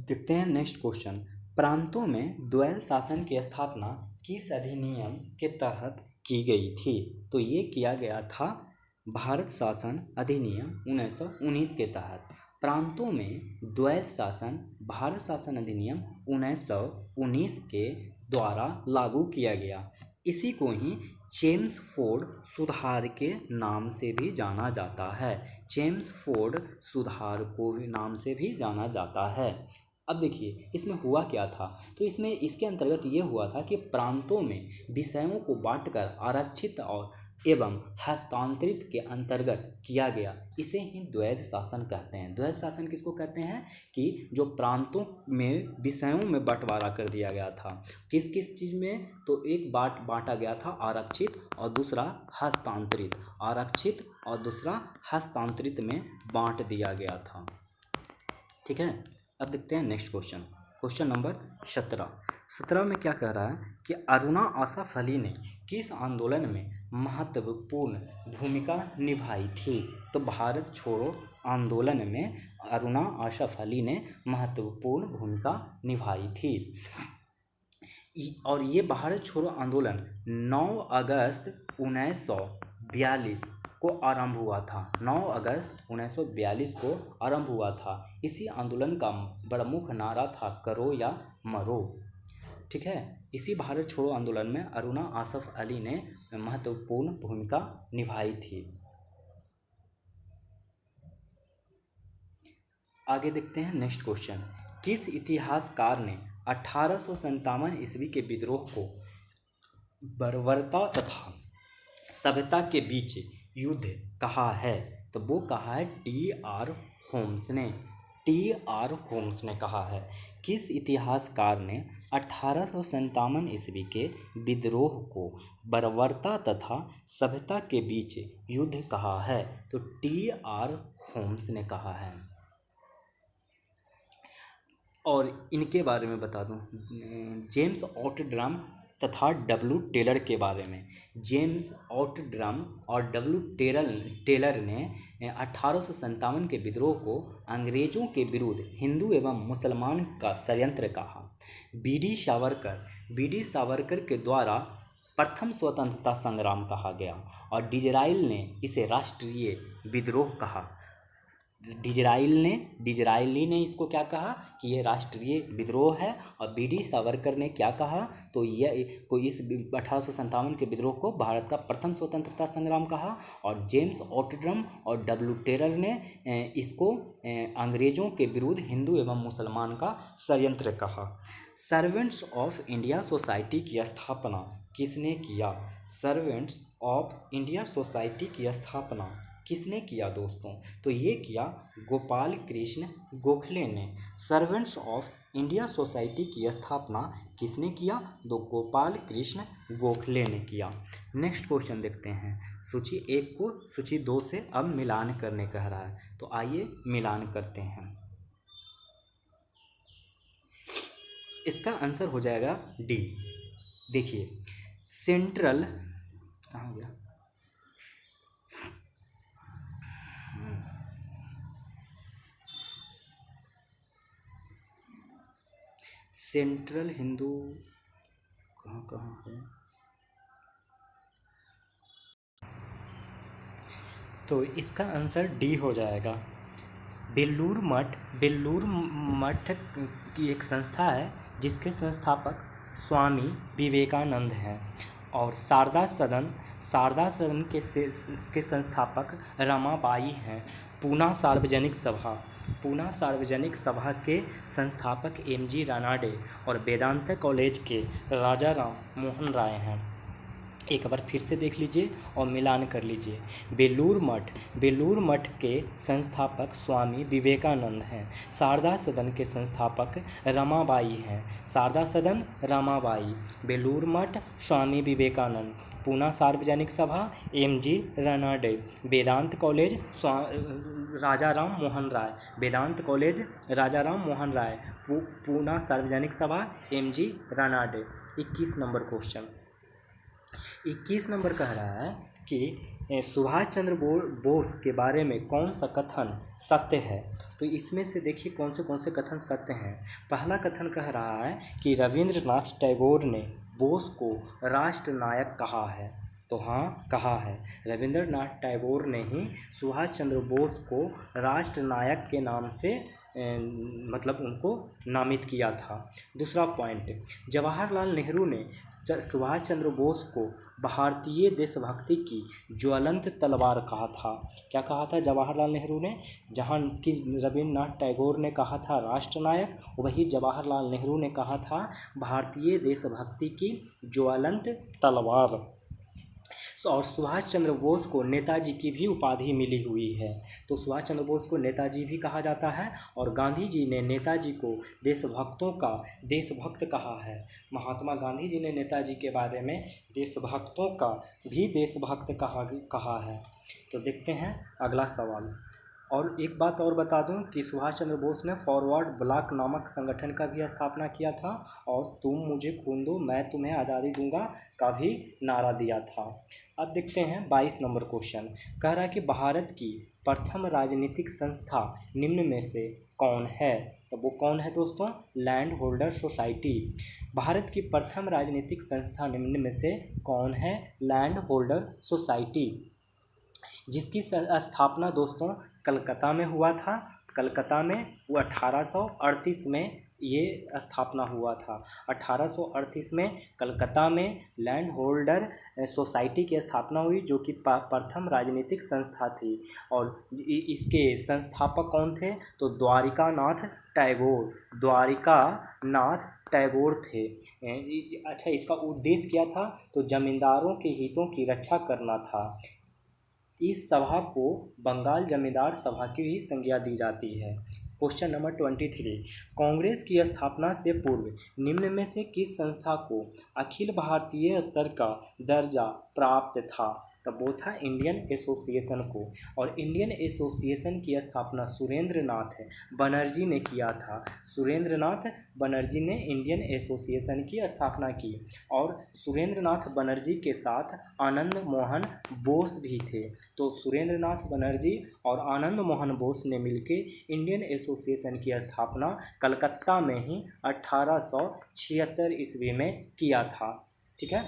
देखते हैं नेक्स्ट क्वेश्चन। प्रांतों में द्वैध शासन की स्थापना किस अधिनियम के तहत की गई थी? तो ये किया गया था भारत शासन अधिनियम 1919 के तहत प्रांतों में द्वैध शासन भारत शासन अधिनियम 1919 के द्वारा लागू किया गया। इसी को ही चेम्सफोर्ड सुधार के नाम से भी जाना जाता है। चेम्सफोर्ड सुधार को भी नाम से भी जाना जाता है। अब देखिए इसमें हुआ क्या था, तो इसमें इसके अंतर्गत ये हुआ था कि प्रांतों में विषयों को बांटकर आरक्षित और एवं हस्तांतरित के अंतर्गत किया गया, इसे ही द्वैध शासन कहते हैं। द्वैध शासन किसको कहते हैं कि जो प्रांतों में विषयों में बंटवारा कर दिया गया था। किस किस चीज़ में, तो एक बांटा गया था आरक्षित और दूसरा हस्तांतरित, आरक्षित और दूसरा हस्तांतरित में बांट दिया गया था। ठीक है, अब देखते हैं नेक्स्ट क्वेश्चन, क्वेश्चन नंबर 17 में क्या कह रहा है कि अरुणा आसफ अली ने किस आंदोलन में महत्वपूर्ण भूमिका निभाई थी। तो भारत छोड़ो आंदोलन में अरुणा आसफ अली ने महत्वपूर्ण भूमिका निभाई थी। और ये भारत छोड़ो आंदोलन 9 अगस्त 1942 को आरंभ हुआ था। 9 अगस्त 1942 को आरंभ हुआ था। इसी आंदोलन का प्रमुख नारा था करो या मरो। ठीक है, इसी भारत छोड़ो आंदोलन में अरुणा आसफ अली ने महत्वपूर्ण भूमिका निभाई थी। आगे देखते हैं नेक्स्ट क्वेश्चन, किस इतिहासकार ने 1857 ईस्वी के विद्रोह को बर्बरता तथा सभ्यता के बीच युद्ध कहा है। तो वो कहा है टी.आर. होम्स ने। टी.आर. होम्स ने कहा है। किस इतिहासकार ने 1857 ईस्वी के विद्रोह को बर्बरता तथा सभ्यता के बीच युद्ध कहा है। तो टी.आर. होम्स ने कहा है। और इनके बारे में बता दूं, जेम्स ऑटड्रम तथा डब्ल्यू टेलर के बारे में। जेम्स ऑटड्रम और डब्ल्यू टेलर ने 1857 के विद्रोह को अंग्रेजों के विरुद्ध हिंदू एवं मुसलमान का षड्यंत्र कहा। बी.डी. सावरकर के द्वारा प्रथम स्वतंत्रता संग्राम कहा गया और डिजराइल ने इसे राष्ट्रीय विद्रोह कहा। डिजराइली ने इसको क्या कहा कि ये राष्ट्रीय विद्रोह है। और बी.डी. सावरकर ने क्या कहा, तो यह को इस 1857 के विद्रोह को भारत का प्रथम स्वतंत्रता संग्राम कहा। और जेम्स ऑटड्रम और डब्ल्यू टेलर ने इसको अंग्रेजों के विरुद्ध हिंदू एवं मुसलमान का षड्यंत्र कहा। सर्वेंट्स ऑफ इंडिया सोसाइटी की स्थापना किसने किया। सर्वेंट्स ऑफ इंडिया सोसाइटी की स्थापना किसने किया दोस्तों, तो ये किया गोपाल कृष्ण गोखले ने। सर्वेंट्स ऑफ इंडिया सोसाइटी की स्थापना किसने किया, तो गोपाल कृष्ण गोखले ने किया। नेक्स्ट क्वेश्चन देखते हैं, सूची 1 को सूची 2 से अब मिलान करने कह रहा है। तो आइए मिलान करते हैं। इसका आंसर हो जाएगा डी। देखिए सेंट्रल, कहाँ गया, सेंट्रल हिंदू कहाँ है, तो इसका आंसर डी हो जाएगा। बेलूर मठ की एक संस्था है जिसके संस्थापक स्वामी विवेकानंद हैं। और शारदा सदन के संस्थापक रमाबाई हैं। पूना सार्वजनिक सभा के संस्थापक एम.जी. रानाडे और वेदांत कॉलेज के राजा राम मोहन राय हैं। एक बार फिर से देख लीजिए और मिलान कर लीजिए। बेलूर मठ के संस्थापक स्वामी विवेकानंद हैं। शारदा सदन के संस्थापक रमाबाई हैं। शारदा सदन रमाबाई, बेलूर मठ स्वामी विवेकानंद, पूना सार्वजनिक सभा एम.जी. रानाडे, वेदांत कॉलेज राजा राम मोहन राय, वेदांत कॉलेज राजा राम मोहन राय, पूना सार्वजनिक सभा MG. Ranade. 21 number question, 21 number कह रहा है कि सुभाष चंद्र बोस के बारे में कौन सा कथन सत्य है। तो इसमें से देखिए कौन से कथन सत्य हैं। पहला कथन कह रहा है कि रविंद्रनाथ टैगोर ने बोस को राष्ट्र नायक कहा है। तो हाँ कहा है। रविंद्रनाथ टैगोर ने ही सुभाष चंद्र बोस को राष्ट्र नायक के नाम से मतलब उनको नामित किया था। दूसरा पॉइंट, जवाहरलाल नेहरू ने सुभाष चंद्र बोस को भारतीय देशभक्ति की ज्वलंत तलवार कहा था। क्या कहा था जवाहरलाल नेहरू ने? जहाँ कि रविंद्रनाथ टैगोर ने कहा था राष्ट्रनायक, वही जवाहरलाल नेहरू ने कहा था भारतीय देशभक्ति की ज्वलंत तलवार। और सुभाष चंद्र बोस को नेताजी की भी उपाधि मिली हुई है। तो सुभाष चंद्र बोस को नेताजी भी कहा जाता है और गांधी जी ने नेताजी को देशभक्तों का देशभक्त कहा है। महात्मा गांधी जी ने नेताजी के बारे में देशभक्तों का भी देशभक्त कहा है। तो देखते हैं अगला सवाल। और एक बात और बता दूं कि सुभाष चंद्र बोस ने फॉरवर्ड ब्लॉक नामक संगठन का भी स्थापना किया था और तुम मुझे खून दो मैं तुम्हें आज़ादी दूंगा का भी नारा दिया था। अब देखते हैं 22 नंबर क्वेश्चन। कह रहा है कि भारत की प्रथम राजनीतिक संस्था निम्न में से कौन है? तो वो कौन है दोस्तों? Land holder society. भारत की प्रथम राजनीतिक संस्था निम्न में से कौन है? लैंड होल्डर सोसाइटी, जिसकी स्थापना दोस्तों कलकत्ता में हुआ था। कलकत्ता में वो 1838 में ये स्थापना हुआ था। 1838 में कलकत्ता में लैंड होल्डर सोसाइटी की स्थापना हुई, जो कि प्रथम राजनीतिक संस्था थी। और इसके संस्थापक कौन थे? तो द्वारिकानाथ टैगोर थे। अच्छा, इसका उद्देश्य क्या था? तो जमींदारों के हितों की रक्षा करना था। इस सभा को बंगाल जमींदार सभा की भी संज्ञा दी जाती है। क्वेश्चन नंबर 23, कांग्रेस की स्थापना से पूर्व निम्न में से किस संस्था को अखिल भारतीय स्तर का दर्जा प्राप्त था? तब वो था इंडियन एसोसिएशन को। और इंडियन एसोसिएशन की स्थापना सुरेंद्र नाथ बनर्जी ने किया था। सुरेंद्र नाथ बनर्जी ने इंडियन एसोसिएशन की स्थापना की। और सुरेंद्र नाथ बनर्जी के साथ आनंद मोहन बोस भी थे। तो सुरेंद्र नाथ बनर्जी और आनंद मोहन बोस ने मिलकर इंडियन एसोसिएशन की स्थापना कलकत्ता में ही 1876 ईस्वी में किया था। ठीक है।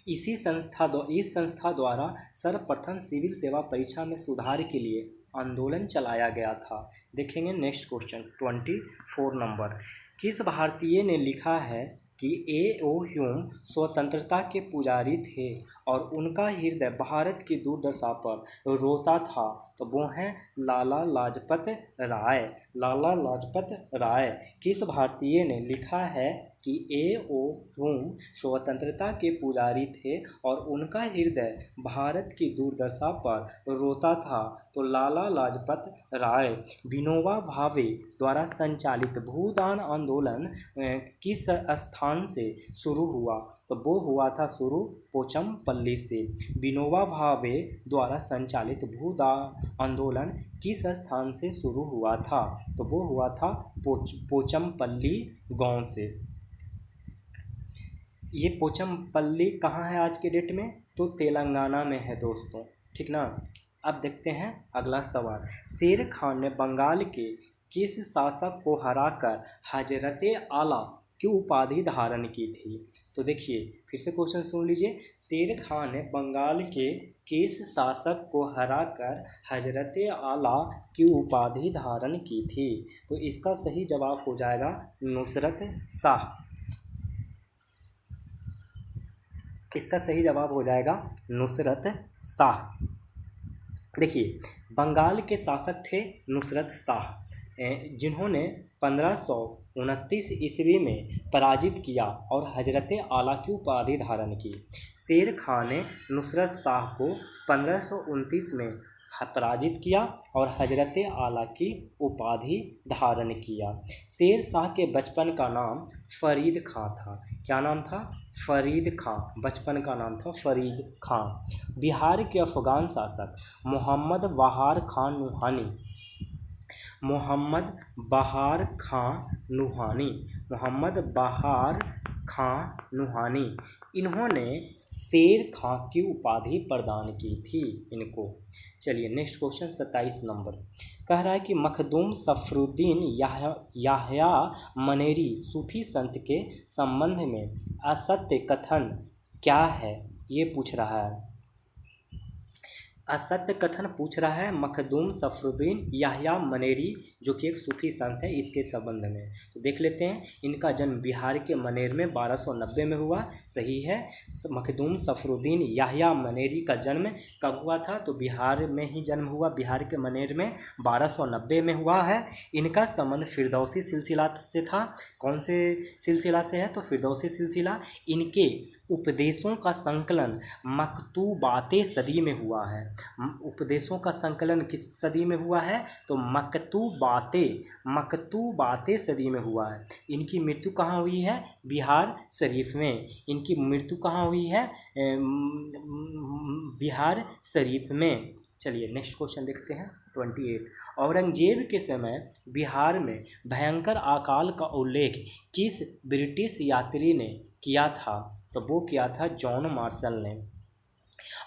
इस संस्था द्वारा सर्वप्रथम सिविल सेवा परीक्षा में सुधार के लिए आंदोलन चलाया गया था। देखेंगे नेक्स्ट क्वेश्चन 24 नंबर। किस भारतीय ने लिखा है कि ए.ओ. ह्यूम स्वतंत्रता के पुजारी थे और उनका हृदय भारत की दुर्दशा पर रोता था? तो वो हैं लाला लाजपत राय। लाला लाजपत राय। किस भारतीय ने लिखा है कि ए.ओ. ह्यूम स्वतंत्रता के पुजारी थे और उनका हृदय भारत की दुर्दशा पर रोता था? तो लाला लाजपत राय। विनोबा भावे द्वारा संचालित भूदान आंदोलन किस स्थान से शुरू हुआ? तो वो हुआ था शुरू पोचमपल्ली से। विनोबा भावे द्वारा संचालित भूदान आंदोलन किस स्थान से शुरू हुआ था? तो वो हुआ था पोचमपल्ली गांव से। ये पोचमपल्ली कहाँ है आज के डेट में? तो तेलंगाना में है दोस्तों। ठीक ना। अब देखते हैं अगला सवाल। शेर खान ने बंगाल के किस शासक को हराकर हजरते आला की उपाधि धारण की थी? तो देखिए फिर से क्वेश्चन सुन लीजिए। शेर खान ने बंगाल के किस शासक को हराकर हजरते आला की उपाधि धारण की थी? तो इसका सही जवाब हो जाएगा नुसरत शाह। इसका सही जवाब हो जाएगा नुसरत शाह। देखिए बंगाल के शासक थे नुसरत शाह, जिन्होंने 1529 ईस्वी में पराजित किया और हजरते आला की उपाधि धारण की। शेर खान ने नुसरत शाह को 1529 में पराजित किया और हजरते आला की उपाधि धारण किया। शेर शाह के बचपन का नाम फरीद खां था। क्या नाम था? फरीद खां। बचपन का नाम था फरीद खां। बिहार के अफगान शासक मोहम्मद बहार खान नुहानी। मोहम्मद बहार खां नुहानी इन्होंने शेर खां की उपाधि प्रदान की थी इनको। चलिए नेक्स्ट क्वेश्चन 27 नंबर। कह रहा है कि मखदूम सफरुद्दीन याह्या मनेरी सूफी संत के संबंध में असत्य कथन क्या है? ये पूछ रहा है। असत्य कथन पूछ रहा है मखदूम सफरुद्दीन याह्या मनेरी, जो कि एक सूफी संत है, इसके संबंध में। तो देख लेते हैं, इनका जन्म बिहार के मनेर में 1290 में हुआ। सही है, मखदूम सफरुद्दीन याह्या मनेरी का जन्म कब हुआ था? तो बिहार में ही जन्म हुआ, बिहार के मनेर में 1290 में हुआ है। इनका संबंध फिरदौसी सिलसिला से था। कौन से सिलसिला से है? तो फिरदौसी सिलसिला। इनके उपदेशों का संकलन मकतूबाते सदी में हुआ है। उपदेशों का संकलन किस सदी में हुआ है? तो मकतूबाते सदी में हुआ है। इनकी मृत्यु कहाँ हुई है? बिहार शरीफ में। इनकी मृत्यु कहाँ हुई है? बिहार शरीफ में। चलिए नेक्स्ट क्वेश्चन देखते हैं 28। औरंगजेब के समय बिहार में भयंकर अकाल का उल्लेख किस ब्रिटिश यात्री ने किया था? तो वो किया था जॉन मार्शल ने।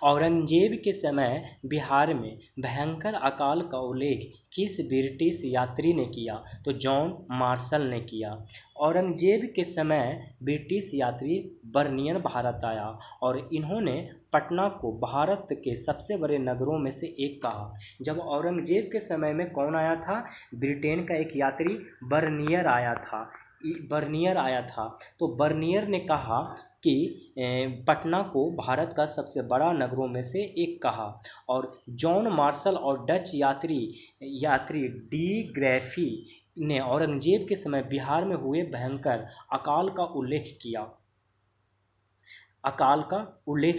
औरंगजेब के समय बिहार में भयंकर अकाल का उल्लेख किस ब्रिटिश यात्री ने किया? तो जॉन मार्शल ने किया। औरंगजेब के समय ब्रिटिश यात्री बर्नियर भारत आया और इन्होंने पटना को भारत के सबसे बड़े नगरों में से एक कहा। जब औरंगजेब के समय में कौन आया था? ब्रिटेन का एक यात्री बर्नियर आया था। तो बर्नियर ने कहा कि पटना को भारत का सबसे बड़ा नगरों में से एक कहा। और जॉन मार्शल और डच यात्री डी ग्रैफी ने औरंगजेब के समय बिहार में हुए भयंकर अकाल का उल्लेख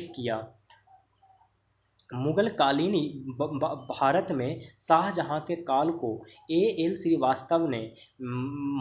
किया। मुगलकालीन भारत में शाहजहां के काल को एल श्रीवास्तव ने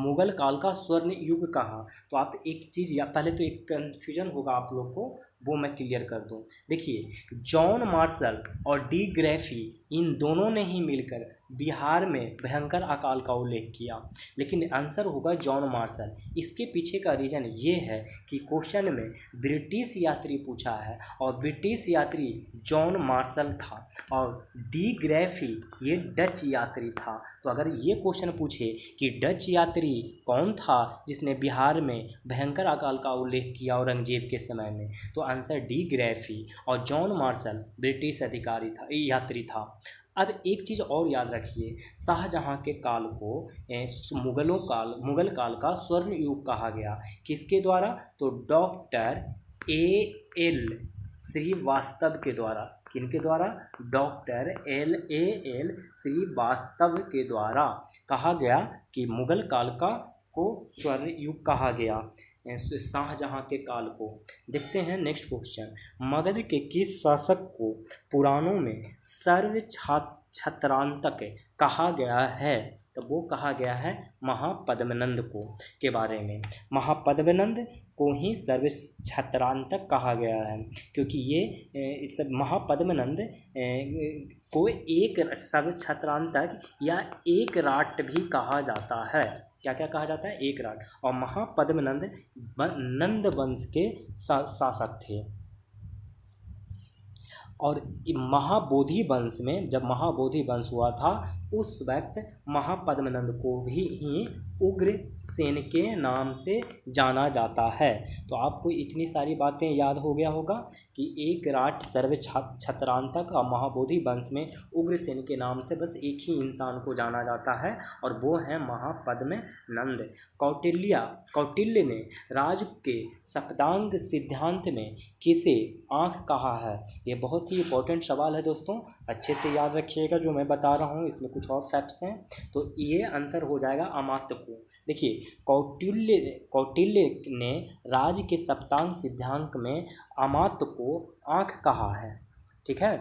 मुगल काल का स्वर्ण युग कहा। तो आप एक चीज़, या पहले तो एक कन्फ्यूजन होगा आप लोग को, वो मैं क्लियर कर दूं। देखिए, जॉन मार्शल और डी ग्रैफी इन दोनों ने ही मिलकर बिहार में भयंकर अकाल का उल्लेख किया, लेकिन आंसर होगा जॉन मार्शल। इसके पीछे का रीज़न ये है कि क्वेश्चन में ब्रिटिश यात्री पूछा है और ब्रिटिश यात्री जॉन मार्शल था और डी ग्रैफी ये डच यात्री था। तो अगर ये क्वेश्चन पूछे कि डच यात्री कौन था जिसने बिहार में भयंकर अकाल का उल्लेख किया औरंगजेब के समय में, तो आंसर डी ग्रैफी, और जॉन मार्शल ब्रिटिश यात्री था। अब एक चीज़ और याद रखिए, शाहजहां के काल को मुगल काल का स्वर्ण युग कहा गया। किसके द्वारा? तो डॉक्टर एल श्रीवास्तव के द्वारा। किनके द्वारा? डॉक्टर एल श्रीवास्तव के द्वारा कहा गया कि मुगल काल को स्वर्ण युग कहा गया, शाहजहां के काल को। देखते हैं नेक्स्ट क्वेश्चन। मगध के किस शासक को पुराणों में सर्व छत्रांतक कहा गया है? तो वो कहा गया है महापद्मनंद को के बारे में। महापद्मनंद को ही सर्व छत्रांतक कहा गया है, क्योंकि ये सब महापद्मनंद को एक सर्व छत्रांतक या एक राट भी कहा जाता है। क्या क्या कहा जाता है? एक राट। और महापद्मनंद नंद वंश के शासक थे। और महाबोधि वंश में जब महाबोधि वंश हुआ था उस वक्त महापद्मनंद को ही उग्रसेन के नाम से जाना जाता है। तो आपको इतनी सारी बातें याद हो गया होगा कि एक राट सर्व छत्रांतक और महाबोधि वंश में उग्रसेन के नाम से बस एक ही इंसान को जाना जाता है और वो है महापद्मनंद। कौटिल्य ने राज के सप्तांग सिद्धांत में किसे आँख कहा है? ये बहुत ही इंपॉर्टेंट सवाल है दोस्तों, अच्छे से याद रखिएगा जो मैं बता रहा हूँ। इसमें कुछ और फैक्ट्स हैं, तो ये आंसर हो जाएगा अमात्य को। देखिए, कौटिल्य ने राज के सप्तांग सिद्धांत में अमात्य को आँख कहा है। ठीक है,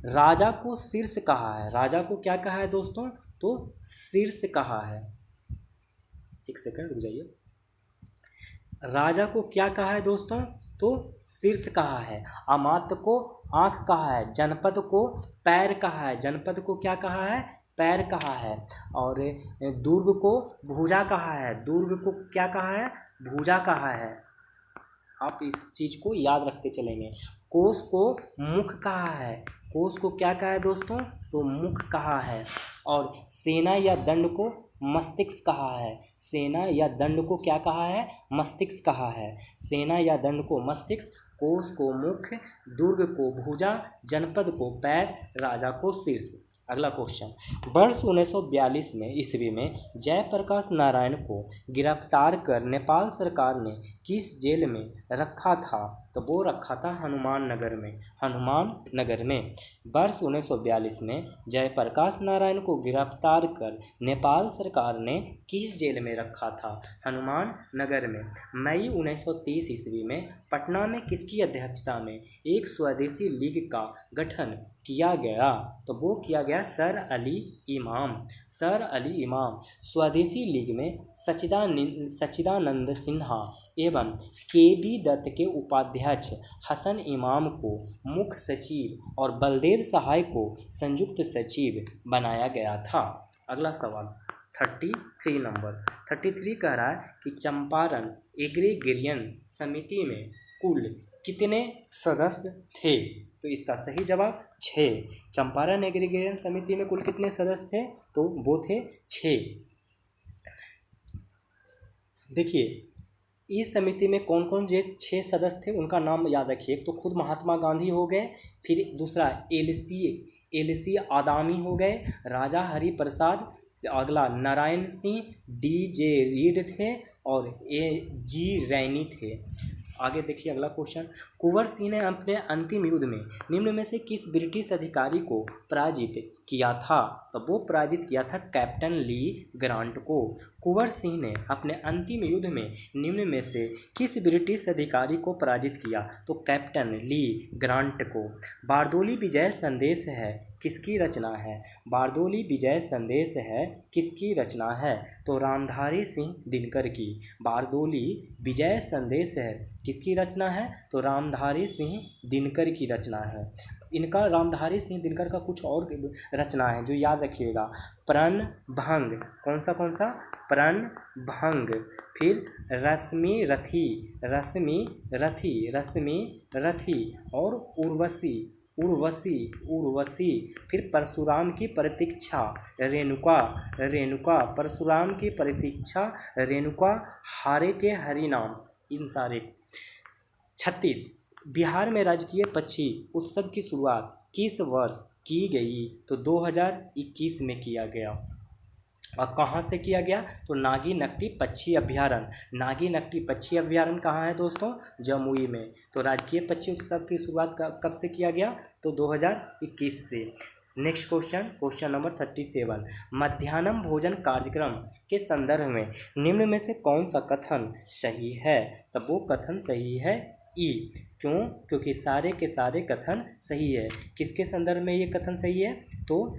राजा को शीर्ष कहा है। राजा को क्या कहा है दोस्तों? तो शीर्ष कहा है। एक सेकंड रुक जाइए। राजा को क्या कहा है दोस्तों? तो शीर्ष कहा है। अमात्य को आँख कहा है। जनपद को पैर कहा है। जनपद को क्या कहा है? पैर कहा है। और दुर्ग को भुजा कहा है। दुर्ग को क्या कहा है? भुजा कहा है। आप इस चीज़ को याद रखते चलेंगे। कोष को मुख कहा है। कोष को क्या कहा है दोस्तों? तो मुख कहा है। और सेना या दंड को मस्तिष्क कहा है। सेना या दंड को क्या कहा है? मस्तिष्क कहा है। सेना या दंड को मस्तिष्क कोस को मुख, दुर्ग को भुजा, जनपद को पैर, राजा को शीर्ष। अगला क्वेश्चन, वर्ष 1942 में ईस्वी में जयप्रकाश नारायण को गिरफ्तार कर नेपाल सरकार ने किस जेल में रखा था? तो वो रखा था हनुमान नगर में। हनुमान नगर में वर्ष 1942 में जयप्रकाश नारायण को गिरफ्तार कर नेपाल सरकार ने किस जेल में रखा था? हनुमान नगर में। मई 1930 ईस्वी में पटना में किसकी अध्यक्षता में एक स्वदेशी लीग का गठन किया गया? तो वो किया गया सर अली इमाम। सर अली इमाम। स्वदेशी लीग में सच्चिदानंद सिन्हा एवं के.बी. दत्त के उपाध्यक्ष हसन इमाम को मुख्य सचिव और बलदेव सहाय को संयुक्त सचिव बनाया गया था। अगला सवाल 33 नंबर 33 कह रहा है कि चंपारण एग्रीगेरियन समिति में कुल कितने सदस्य थे? तो इसका सही जवाब 6। चंपारण एग्रीगेरियन समिति में कुल कितने सदस्य थे? तो वो थे 6। देखिए इस समिति में कौन कौन जो 6 सदस्य थे उनका नाम याद रखिए। तो खुद महात्मा गांधी हो गए, फिर दूसरा एल सी आदामी हो गए, राजा हरि प्रसाद, अगला नारायण सिंह, डी.जे. रीड थे और ए.जी. रैनी थे। आगे देखिए अगला क्वेश्चन, कुंवर सिंह ने अपने अंतिम युद्ध में निम्न में से किस ब्रिटिश अधिकारी को पराजित किया था? तो वो पराजित किया था कैप्टन ली ग्रांट को। कुंवर सिंह ने अपने अंतिम युद्ध में निम्न में से किस ब्रिटिश अधिकारी को पराजित किया? तो कैप्टन ली ग्रांट को। बारदोली विजय संदेश है किसकी रचना है? बारदोली विजय संदेश है किसकी रचना है? तो रामधारी सिंह दिनकर की। बारदोली विजय संदेश है किसकी रचना है? तो रामधारी सिंह दिनकर की रचना है। इनका रामधारी सिंह दिनकर का कुछ और रचना है जो याद रखिएगा। प्रण भंग, कौन सा? प्रण भंग, फिर रश्मि रथी और उर्वशी, फिर परशुराम की प्रतीक्षा रेणुका, परशुराम की प्रतीक्षा रेणुका, हारे के हरिनाम, इन सारे। 36 बिहार में राजकीय पक्षी उत्सव की शुरुआत किस वर्ष की गई? तो 2021 में किया गया। और कहाँ से किया गया? तो नागी नकटी पक्षी अभ्यारण्य। नागी नकटी पक्षी अभ्यारण्य कहाँ है दोस्तों? जमुई में। तो राजकीय पक्षी उत्सव की शुरुआत कब से किया गया? तो 2021 से। नेक्स्ट क्वेश्चन नंबर 37, मध्याह्न भोजन कार्यक्रम के संदर्भ में निम्न में से कौन सा कथन सही है? तब वो कथन सही है ई। क्यों? क्योंकि सारे के सारे कथन सही है। किसके संदर्भ में ये कथन सही है? तो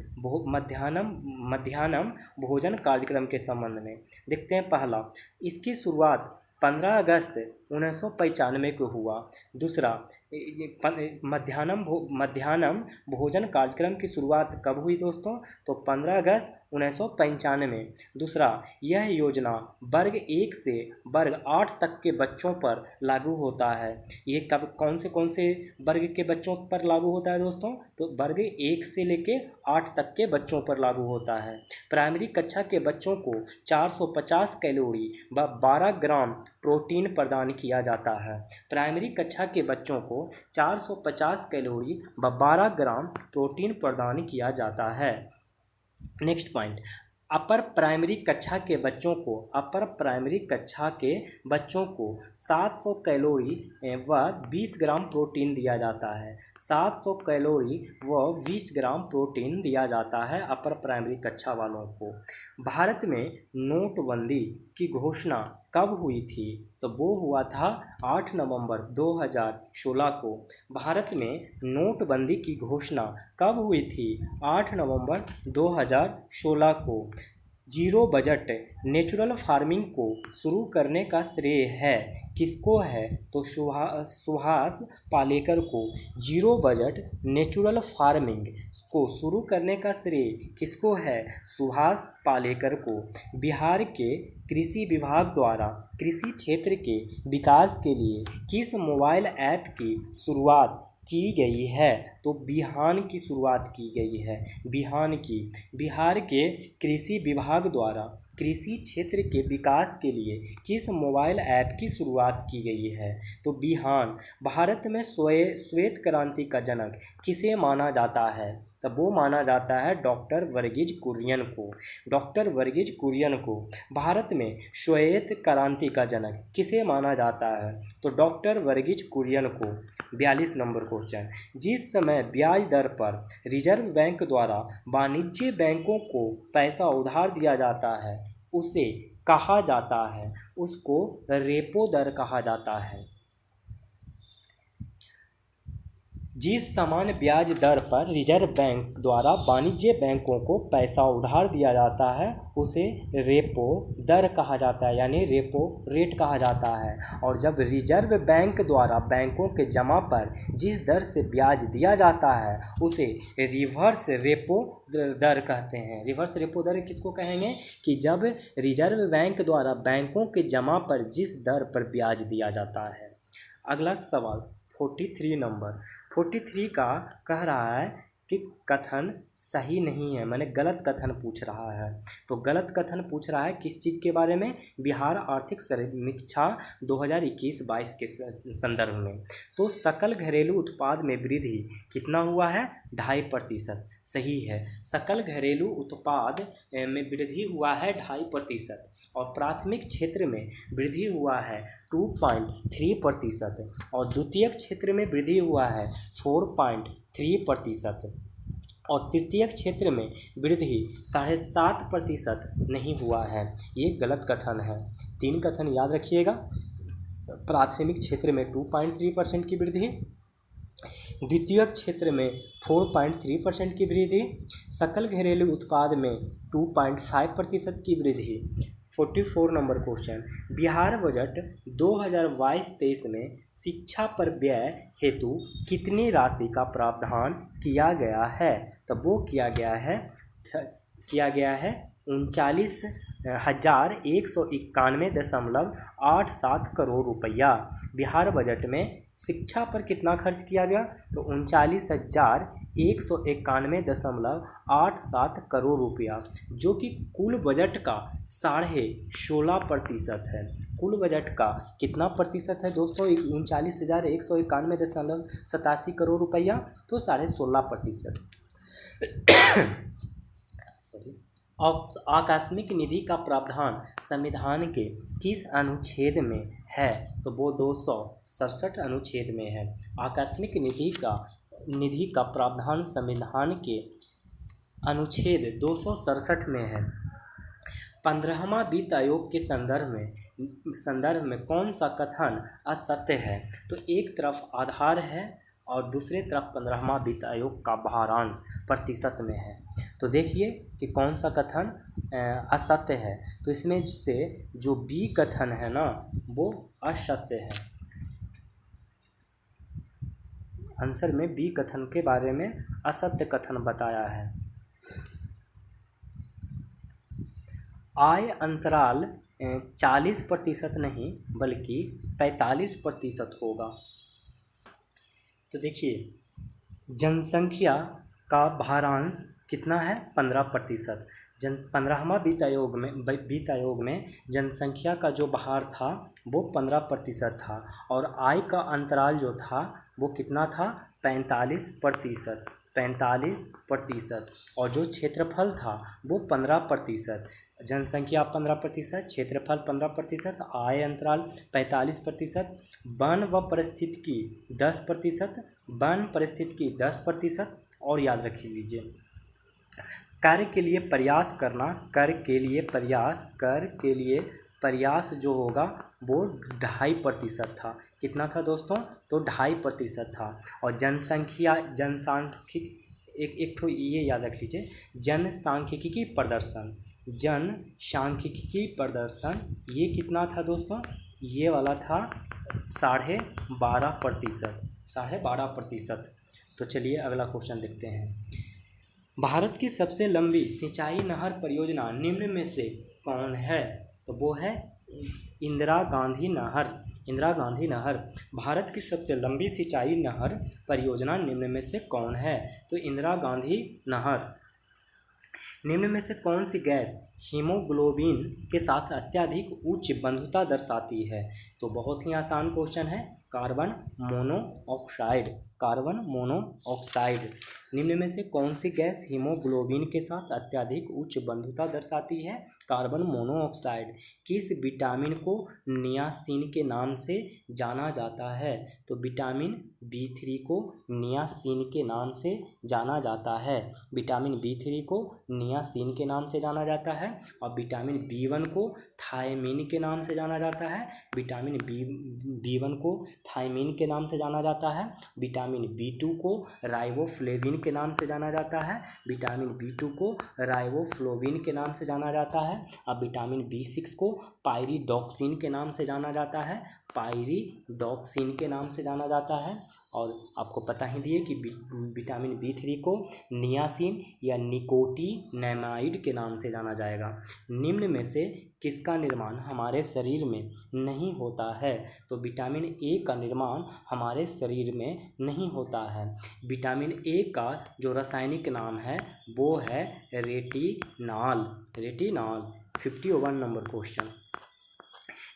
मध्याह्न भोजन कार्यक्रम के संबंध में। देखते हैं पहला, इसकी शुरुआत 15 अगस्त 1995 को हुआ। दूसरा, मध्याह्न भोजन कार्यक्रम की शुरुआत कब हुई दोस्तों? तो 15 अगस्त 1995। दूसरा, यह योजना वर्ग 1 से वर्ग 8 तक के बच्चों पर लागू होता है। ये कब कौन से वर्ग के बच्चों पर लागू होता है दोस्तों? तो वर्ग 1 से लेके 8 तक के बच्चों पर लागू होता है। प्राइमरी कक्षा के बच्चों को 450 कैलोरी व 12 ग्राम प्रोटीन प्रदान किया जाता है। प्राइमरी कक्षा के बच्चों को 450 कैलोरी व 12 ग्राम प्रोटीन प्रदान किया जाता है। नेक्स्ट पॉइंट, अपर प्राइमरी कक्षा के बच्चों को 700 कैलोरी व 20 ग्राम प्रोटीन दिया जाता है। 700 कैलोरी व 20 ग्राम प्रोटीन दिया जाता है अपर प्राइमरी कक्षा वालों को। भारत में नोटबंदी की घोषणा कब हुई थी? तो वो हुआ था 8 नवंबर 2016 को। भारत में नोटबंदी की घोषणा कब हुई थी? 8 नवंबर 2016 को। जीरो बजट नेचुरल फार्मिंग को शुरू करने का श्रेय है किसको है? तो सुभाष पालेकर को। जीरो बजट नेचुरल फार्मिंग को शुरू करने का श्रेय किसको है? सुभाष पालेकर को। बिहार के कृषि विभाग द्वारा कृषि क्षेत्र के विकास के लिए किस मोबाइल ऐप की शुरुआत की गई है? तो बिहान की शुरुआत की गई है। बिहान की। बिहार के कृषि विभाग द्वारा कृषि क्षेत्र के विकास के लिए किस मोबाइल ऐप की शुरुआत की गई है? तो बिहान। भारत में श्वेत क्रांति का जनक किसे माना जाता है? तब वो माना जाता है डॉक्टर वर्गीज कुरियन को। डॉक्टर वर्गीज कुरियन को भारत में श्वेत क्रांति का जनक किसे माना जाता है? तो डॉक्टर वर्गीज कुरियन को। 42 नंबर क्वेश्चन। जिस समय ब्याज दर पर रिजर्व बैंक द्वारा वाणिज्य बैंकों को पैसा उधार दिया जाता है उसे कहा जाता है, उसको रेपो दर कहा जाता है। जिस समान ब्याज दर पर रिजर्व बैंक द्वारा वाणिज्य बैंकों को पैसा उधार दिया जाता है उसे रेपो दर कहा जाता है, यानी रेपो रेट कहा जाता है। और जब रिजर्व बैंक द्वारा बैंकों के जमा पर जिस दर से ब्याज दिया जाता है उसे रिवर्स रेपो दर कहते हैं। रिवर्स रेपो दर किसको कहेंगे? कि जब रिजर्व बैंक द्वारा बैंकों के जमा पर जिस दर पर ब्याज दिया जाता है। अगला सवाल 43 नंबर। 43 का कह रहा है कि कथन सही नहीं है, मैंने गलत कथन पूछ रहा है। तो गलत कथन पूछ रहा है किस चीज़ के बारे में? बिहार आर्थिक समीक्षा 2021-22 के संदर्भ में। तो सकल घरेलू उत्पाद में वृद्धि कितना हुआ है? 2.5%। सही है, सकल घरेलू उत्पाद में वृद्धि हुआ है 2.5%। और प्राथमिक क्षेत्र में वृद्धि हुआ है 2.3% और द्वितीयक क्षेत्र में वृद्धि हुआ है 4.3% और तृतीयक क्षेत्र में वृद्धि 7.5% नहीं हुआ है। ये गलत कथन है। 3 कथन याद रखिएगा। प्राथमिक क्षेत्र में 2.3% की वृद्धि, द्वितीयक क्षेत्र में 4.3% की वृद्धि, सकल घरेलू उत्पाद में 2.5% की वृद्धि। 44 नंबर क्वेश्चन। बिहार बजट 2022-23 में शिक्षा पर व्यय हेतु कितनी राशि का प्रावधान किया गया है? तब वो किया गया है 39,191.87 करोड़ रुपया। बिहार बजट में शिक्षा पर कितना खर्च किया गया? तो 39,191.87 करोड़ रुपया, जो कि कुल बजट का 16.5% है। कुल बजट का कितना प्रतिशत है दोस्तों? 39,191.87 करोड़ रुपया, तो 16.5%। सॉरी। आकस्मिक निधि का प्रावधान संविधान के किस अनुच्छेद में है? तो वो 267 अनुच्छेद में है। आकस्मिक निधि का प्रावधान संविधान के अनुच्छेद 267 में है। 15वां वित्त आयोग के संदर्भ में कौन सा कथन असत्य है? तो एक तरफ आधार है और दूसरे तरफ 15वां वित्त आयोग का भारांश प्रतिशत में है। तो देखिए कि कौन सा कथन असत्य है। तो इसमें से जो बी कथन है ना वो असत्य है। आंसर में बी कथन के बारे में असत्य कथन बताया है। आय अंतराल 40% नहीं बल्कि 45% होगा। तो देखिए जनसंख्या का भारांश कितना है? 15%। 15वां वित्त आयोग में जनसंख्या का जो भार था वो 15% था और आय का अंतराल जो था वो कितना था? 45%। और जो क्षेत्रफल था वो 15%। जनसंख्या 15%, क्षेत्रफल 15%, आय अंतराल 45%, वन व पारिस्थितिकी 10%, वन पारिस्थितिकी 10%। और याद रख लीजिए कर के लिए प्रयास जो होगा वो 2.5% था। कितना था दोस्तों? तो 2.5% था। और जनसांख्यिकी एक ठो ये याद रख लीजिए, जनसांख्यिकी प्रदर्शन ये कितना था दोस्तों? ये वाला था 12.5%। तो चलिए अगला क्वेश्चन देखते हैं। भारत की सबसे लंबी सिंचाई नहर परियोजना निम्न में से कौन है? तो वो है इंदिरा गांधी नहर। भारत की सबसे लंबी सिंचाई नहर परियोजना निम्न में से कौन है? तो इंदिरा गांधी नहर। निम्न में से कौन सी गैस हीमोग्लोबिन के साथ अत्यधिक उच्च बंधुता दर्शाती है? तो बहुत ही आसान क्वेश्चन है, कार्बन मोनोऑक्साइड। Carbon monoxide. निम्न में से कौन सी गैस हीमोग्लोबिन के साथ अत्यधिक उच्च बंधुता दर्शाती है? Carbon monoxide. किस विटामिन को नियासिन के नाम से जाना जाता है? तो विटामिन B3 को नियासिन के नाम से जाना जाता है। विटामिन B3 को नियासिन के नाम से जाना जाता है और विटामिन B1 को थायमिन के नाम से जाना जाता है। विटामिन B1 को थायमिन के नाम से जाना जाता है। विटामिन B2 को राइबोफ्लेविन के नाम से जाना जाता है। विटामिन B2 को राइबोफ्लोविन के नाम से जाना जाता है। अब विटामिन B6 को पायरिडॉक्सिन के नाम से जाना जाता है। पायरिडॉक्सिन के नाम से जाना जाता है। और आपको पता ही दिए कि विटामिन B3 को नियासिन या निकोटिनेमाइड के नाम से जाना जाएगा। निम्न में से किसका निर्माण हमारे शरीर में नहीं होता है? तो विटामिन ए का निर्माण हमारे शरीर में नहीं होता है। विटामिन ए का जो रासायनिक नाम है वो है रेटिनॉल। रेटिनॉल। 51 number question.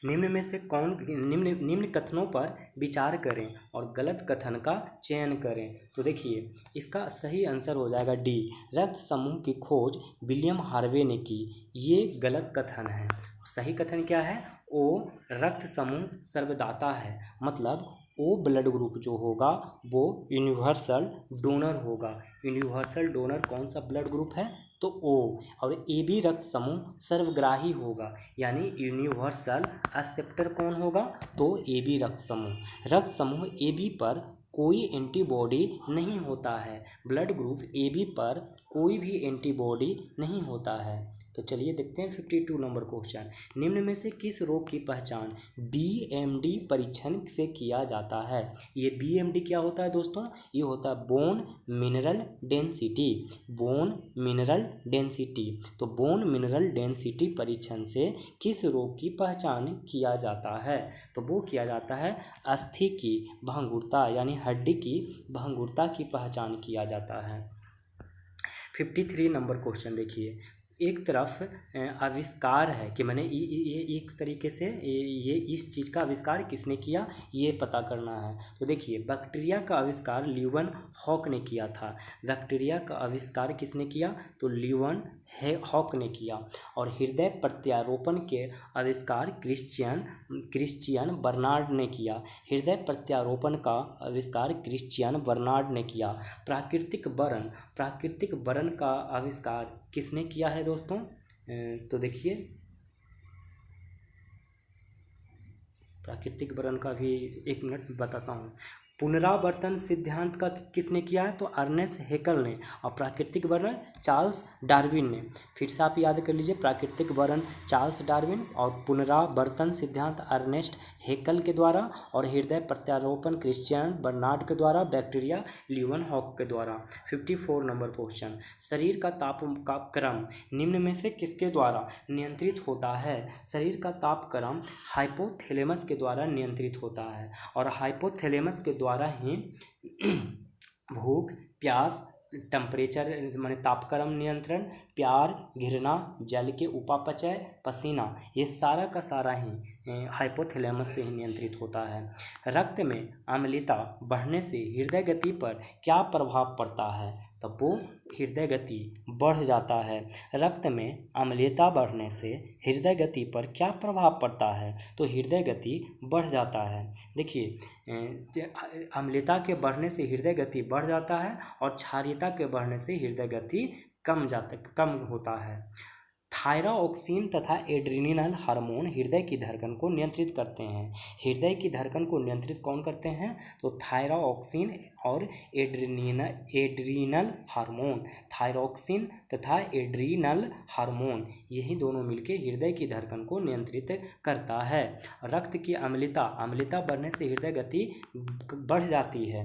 निम्न में से निम्न कथनों पर विचार करें और गलत कथन का चयन करें। तो देखिए, इसका सही आंसर हो जाएगा डी, रक्त समूह की खोज विलियम हार्वे ने की। ये गलत कथन है। सही कथन क्या है? ओ रक्त समूह सर्वदाता है, मतलब ओ ब्लड ग्रुप जो होगा वो यूनिवर्सल डोनर होगा। यूनिवर्सल डोनर कौन सा ब्लड ग्रुप है? तो ओ। और ए बी रक्त समूह सर्वग्राही होगा, यानी यूनिवर्सल एक्सेप्टर कौन होगा? तो ए बी रक्त समूह। रक्त समूह ए बी पर कोई एंटीबॉडी नहीं होता है। ब्लड ग्रुप ए बी पर कोई भी एंटीबॉडी नहीं होता है। तो चलिए देखते हैं 52 नंबर क्वेश्चन। निम्न में से किस रोग की पहचान BMD परीक्षण से किया जाता है? ये BMD क्या होता है दोस्तों? ये होता है bone mineral density. Bone mineral density. तो बोन मिनरल डेंसिटी परीक्षण से किस रोग की पहचान किया जाता है? तो वो किया जाता है अस्थि की भंगुरता, यानी हड्डी की भंगुरता की पहचान किया जाता है। 53 नंबर क्वेश्चन देखिए। एक तरफ आविष्कार है कि मैंने ये एक तरीके से ये इस चीज़ का आविष्कार किसने किया ये पता करना है। तो देखिए, बैक्टीरिया का आविष्कार ल्यूवन हॉक ने किया था। बैक्टीरिया का आविष्कार किसने किया? तो ल्यूवन हॉक ने किया। और हृदय प्रत्यारोपण के आविष्कार क्रिश्चियन बर्नार्ड ने किया। हृदय प्रत्यारोपण का आविष्कार क्रिश्चियन बर्नार्ड ने किया। प्राकृतिक बर्न का आविष्कार किसने किया है दोस्तों? तो देखिए, प्राकृतिक बर्न का भी 1 मिनट बताता हूँ। पुनरावर्तन सिद्धांत का किसने किया है? तो अर्नेस्ट हेकल ने। और प्राकृतिक वर्णन चार्ल्स डार्विन ने। फिर से आप याद कर लीजिए, प्राकृतिक वर्णन चार्ल्स डार्विन और पुनरावर्तन सिद्धांत अर्नेस्ट हेकल के द्वारा, और हृदय प्रत्यारोपण क्रिश्चियन बर्नार्ड के द्वारा, बैक्टीरिया ल्यूवन हॉक के द्वारा। 54 नंबर क्वेश्चन। शरीर का तापक्रम निम्न में से किसके द्वारा नियंत्रित होता है? शरीर का तापक्रम हाइपोथैलेमस के द्वारा नियंत्रित होता है। और हाइपोथैलेमस के द्वारा ही भूख, प्यास, टेम्परेचर माने तापक्रम नियंत्रण, प्यार, घृणा, जल के उपापचय, पसीना, ये सारा का सारा ही हाइपोथैलेमस से ही नियंत्रित होता है। रक्त में अम्लता बढ़ने से हृदय गति पर क्या प्रभाव पड़ता है? तब वो हृदय गति बढ़ जाता है। रक्त में अम्लता बढ़ने से हृदय गति पर क्या प्रभाव पड़ता है? तो हृदय गति बढ़ जाता है। देखिए, अम्लता के बढ़ने से हृदय गति बढ़ जाता है और क्षारीयता के बढ़ने से हृदय गति कम होता है। थायरॉक्सिन तथा एड्रेनल हार्मोन हृदय की धड़कन को नियंत्रित करते हैं। हृदय की धड़कन को नियंत्रित कौन करते हैं? तो थायरॉक्सिन और एड्रीनल हार्मोन। थायरॉक्सिन तथा एड्रीनल हार्मोन यही दोनों मिलकर हृदय की धड़कन को नियंत्रित करता है। रक्त की अम्लता बढ़ने से हृदय गति बढ़ जाती है।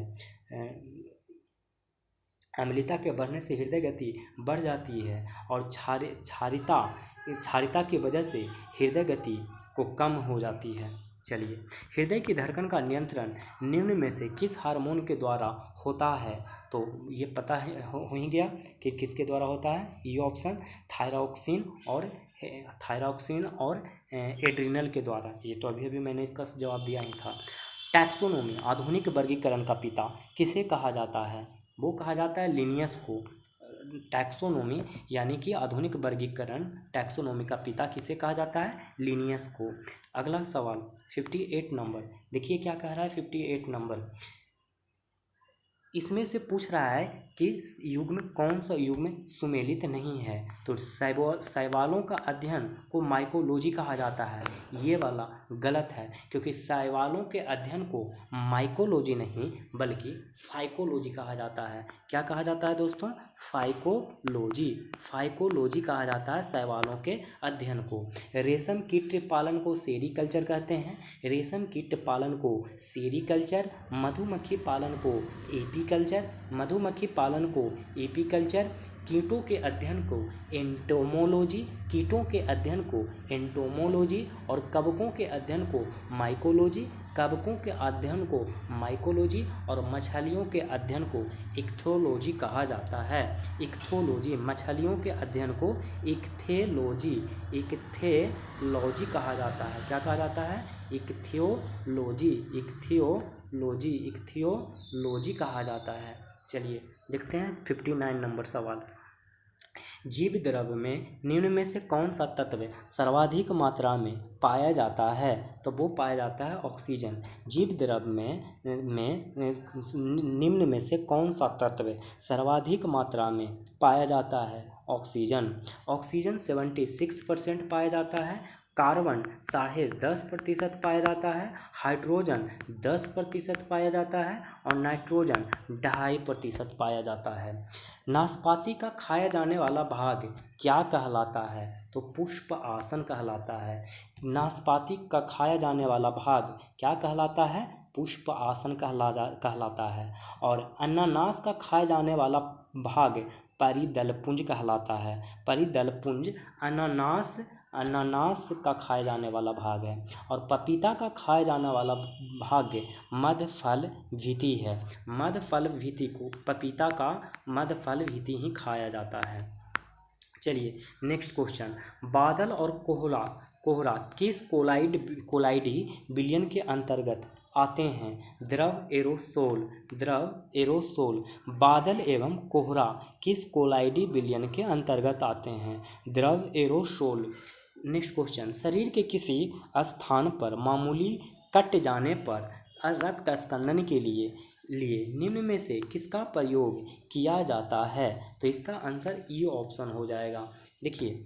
अम्लता के बढ़ने से हृदय गति बढ़ जाती है और क्षारीयता की वजह से हृदय गति को कम हो जाती है। चलिए, हृदय की धड़कन का नियंत्रण निम्न में से किस हार्मोन के द्वारा होता है? तो ये पता है हो ही गया कि किसके द्वारा होता है। ये ऑप्शन थायरॉक्सिन और एड्रिनल के द्वारा। ये तो अभी अभी मैंने इसका जवाब दिया ही था। टैक्सोनोमी, आधुनिक वर्गीकरण का पिता किसे कहा जाता है? वो कहा जाता है लिनियस को। टैक्सोनोमी यानी कि आधुनिक वर्गीकरण, टैक्सोनोमी का पिता किसे कहा जाता है? लिनियस को। अगला सवाल 58 नंबर, देखिए क्या कह रहा है 58 नंबर। इसमें से पूछ रहा है कि युग्म कौन सा युग्म सुमेलित नहीं है? तो शैवालों का अध्ययन को माइकोलॉजी कहा जाता है। ये वाला गलत है, क्योंकि शैवालों के अध्ययन को माइकोलॉजी नहीं बल्कि फाइकोलॉजी कहा जाता है। क्या कहा जाता है दोस्तों? फाइकोलॉजी कहा जाता है शैवालों के अध्ययन को। रेशम कीट पालन को सेरीकल्चर कहते हैं। रेशम कीट पालन को सेरीकल्चर, मधुमक्खी पालन को एपीकल्चर, मधुमक्खी पालन को एपीकल्चर, कीटों के अध्ययन को एंटोमोलॉजी, कीटों के अध्ययन को एंटोमोलॉजी और कवकों के अध्ययन को माइकोलॉजी, कवकों के अध्ययन को माइकोलॉजी और मछलियों के अध्ययन को इक्थोलॉजी कहा जाता है। इक्थोलॉजी, मछलियों के अध्ययन को इक्थेलॉजी कहा जाता है। क्या कहा जाता है? इक्थियोलॉजी कहा जाता है। चलिए देखते हैं 59 नंबर सवाल। जीव द्रव्य में निम्न में से कौन सा तत्व सर्वाधिक मात्रा में पाया जाता है? तो वो पाया जाता है ऑक्सीजन। जीव द्रव्य में निम्न में से कौन सा तत्व सर्वाधिक मात्रा में पाया जाता है? ऑक्सीजन। ऑक्सीजन 76% पाया जाता है, कार्बन 10.5% पाया जाता है, हाइड्रोजन 10% पाया जाता है और नाइट्रोजन 2.5% पाया जाता है। नाशपाती का खाया जाने वाला भाग क्या कहलाता है? तो पुष्प आसन कहलाता है। नाशपाती का खाया जाने वाला भाग क्या कहलाता है? पुष्प आसन कहलाता है। और अनानास का खाया जाने वाला भाग परिदलपुंज कहलाता है। परिदलपुंज अनानास का खाया जाने वाला भाग है। और पपीता का खाया जाने वाला भाग मधफल भित्ति है। मधफल भित्ति को, पपीता का मधफल भित्ति ही खाया जाता है। चलिए नेक्स्ट क्वेश्चन। बादल और कोहरा किस कोलाइडी विलयन के अंतर्गत आते हैं? द्रव एरोसोल। बादल एवं कोहरा किस कोलाइडी विलयन के अंतर्गत आते हैं? द्रव एरोसोल। Next question. शरीर के किसी स्थान पर मामूली कट जाने पर रक्त स्कंदन के लिए निम्न में से किसका प्रयोग किया जाता है? तो इसका आंसर ये ऑप्शन हो जाएगा। देखिए,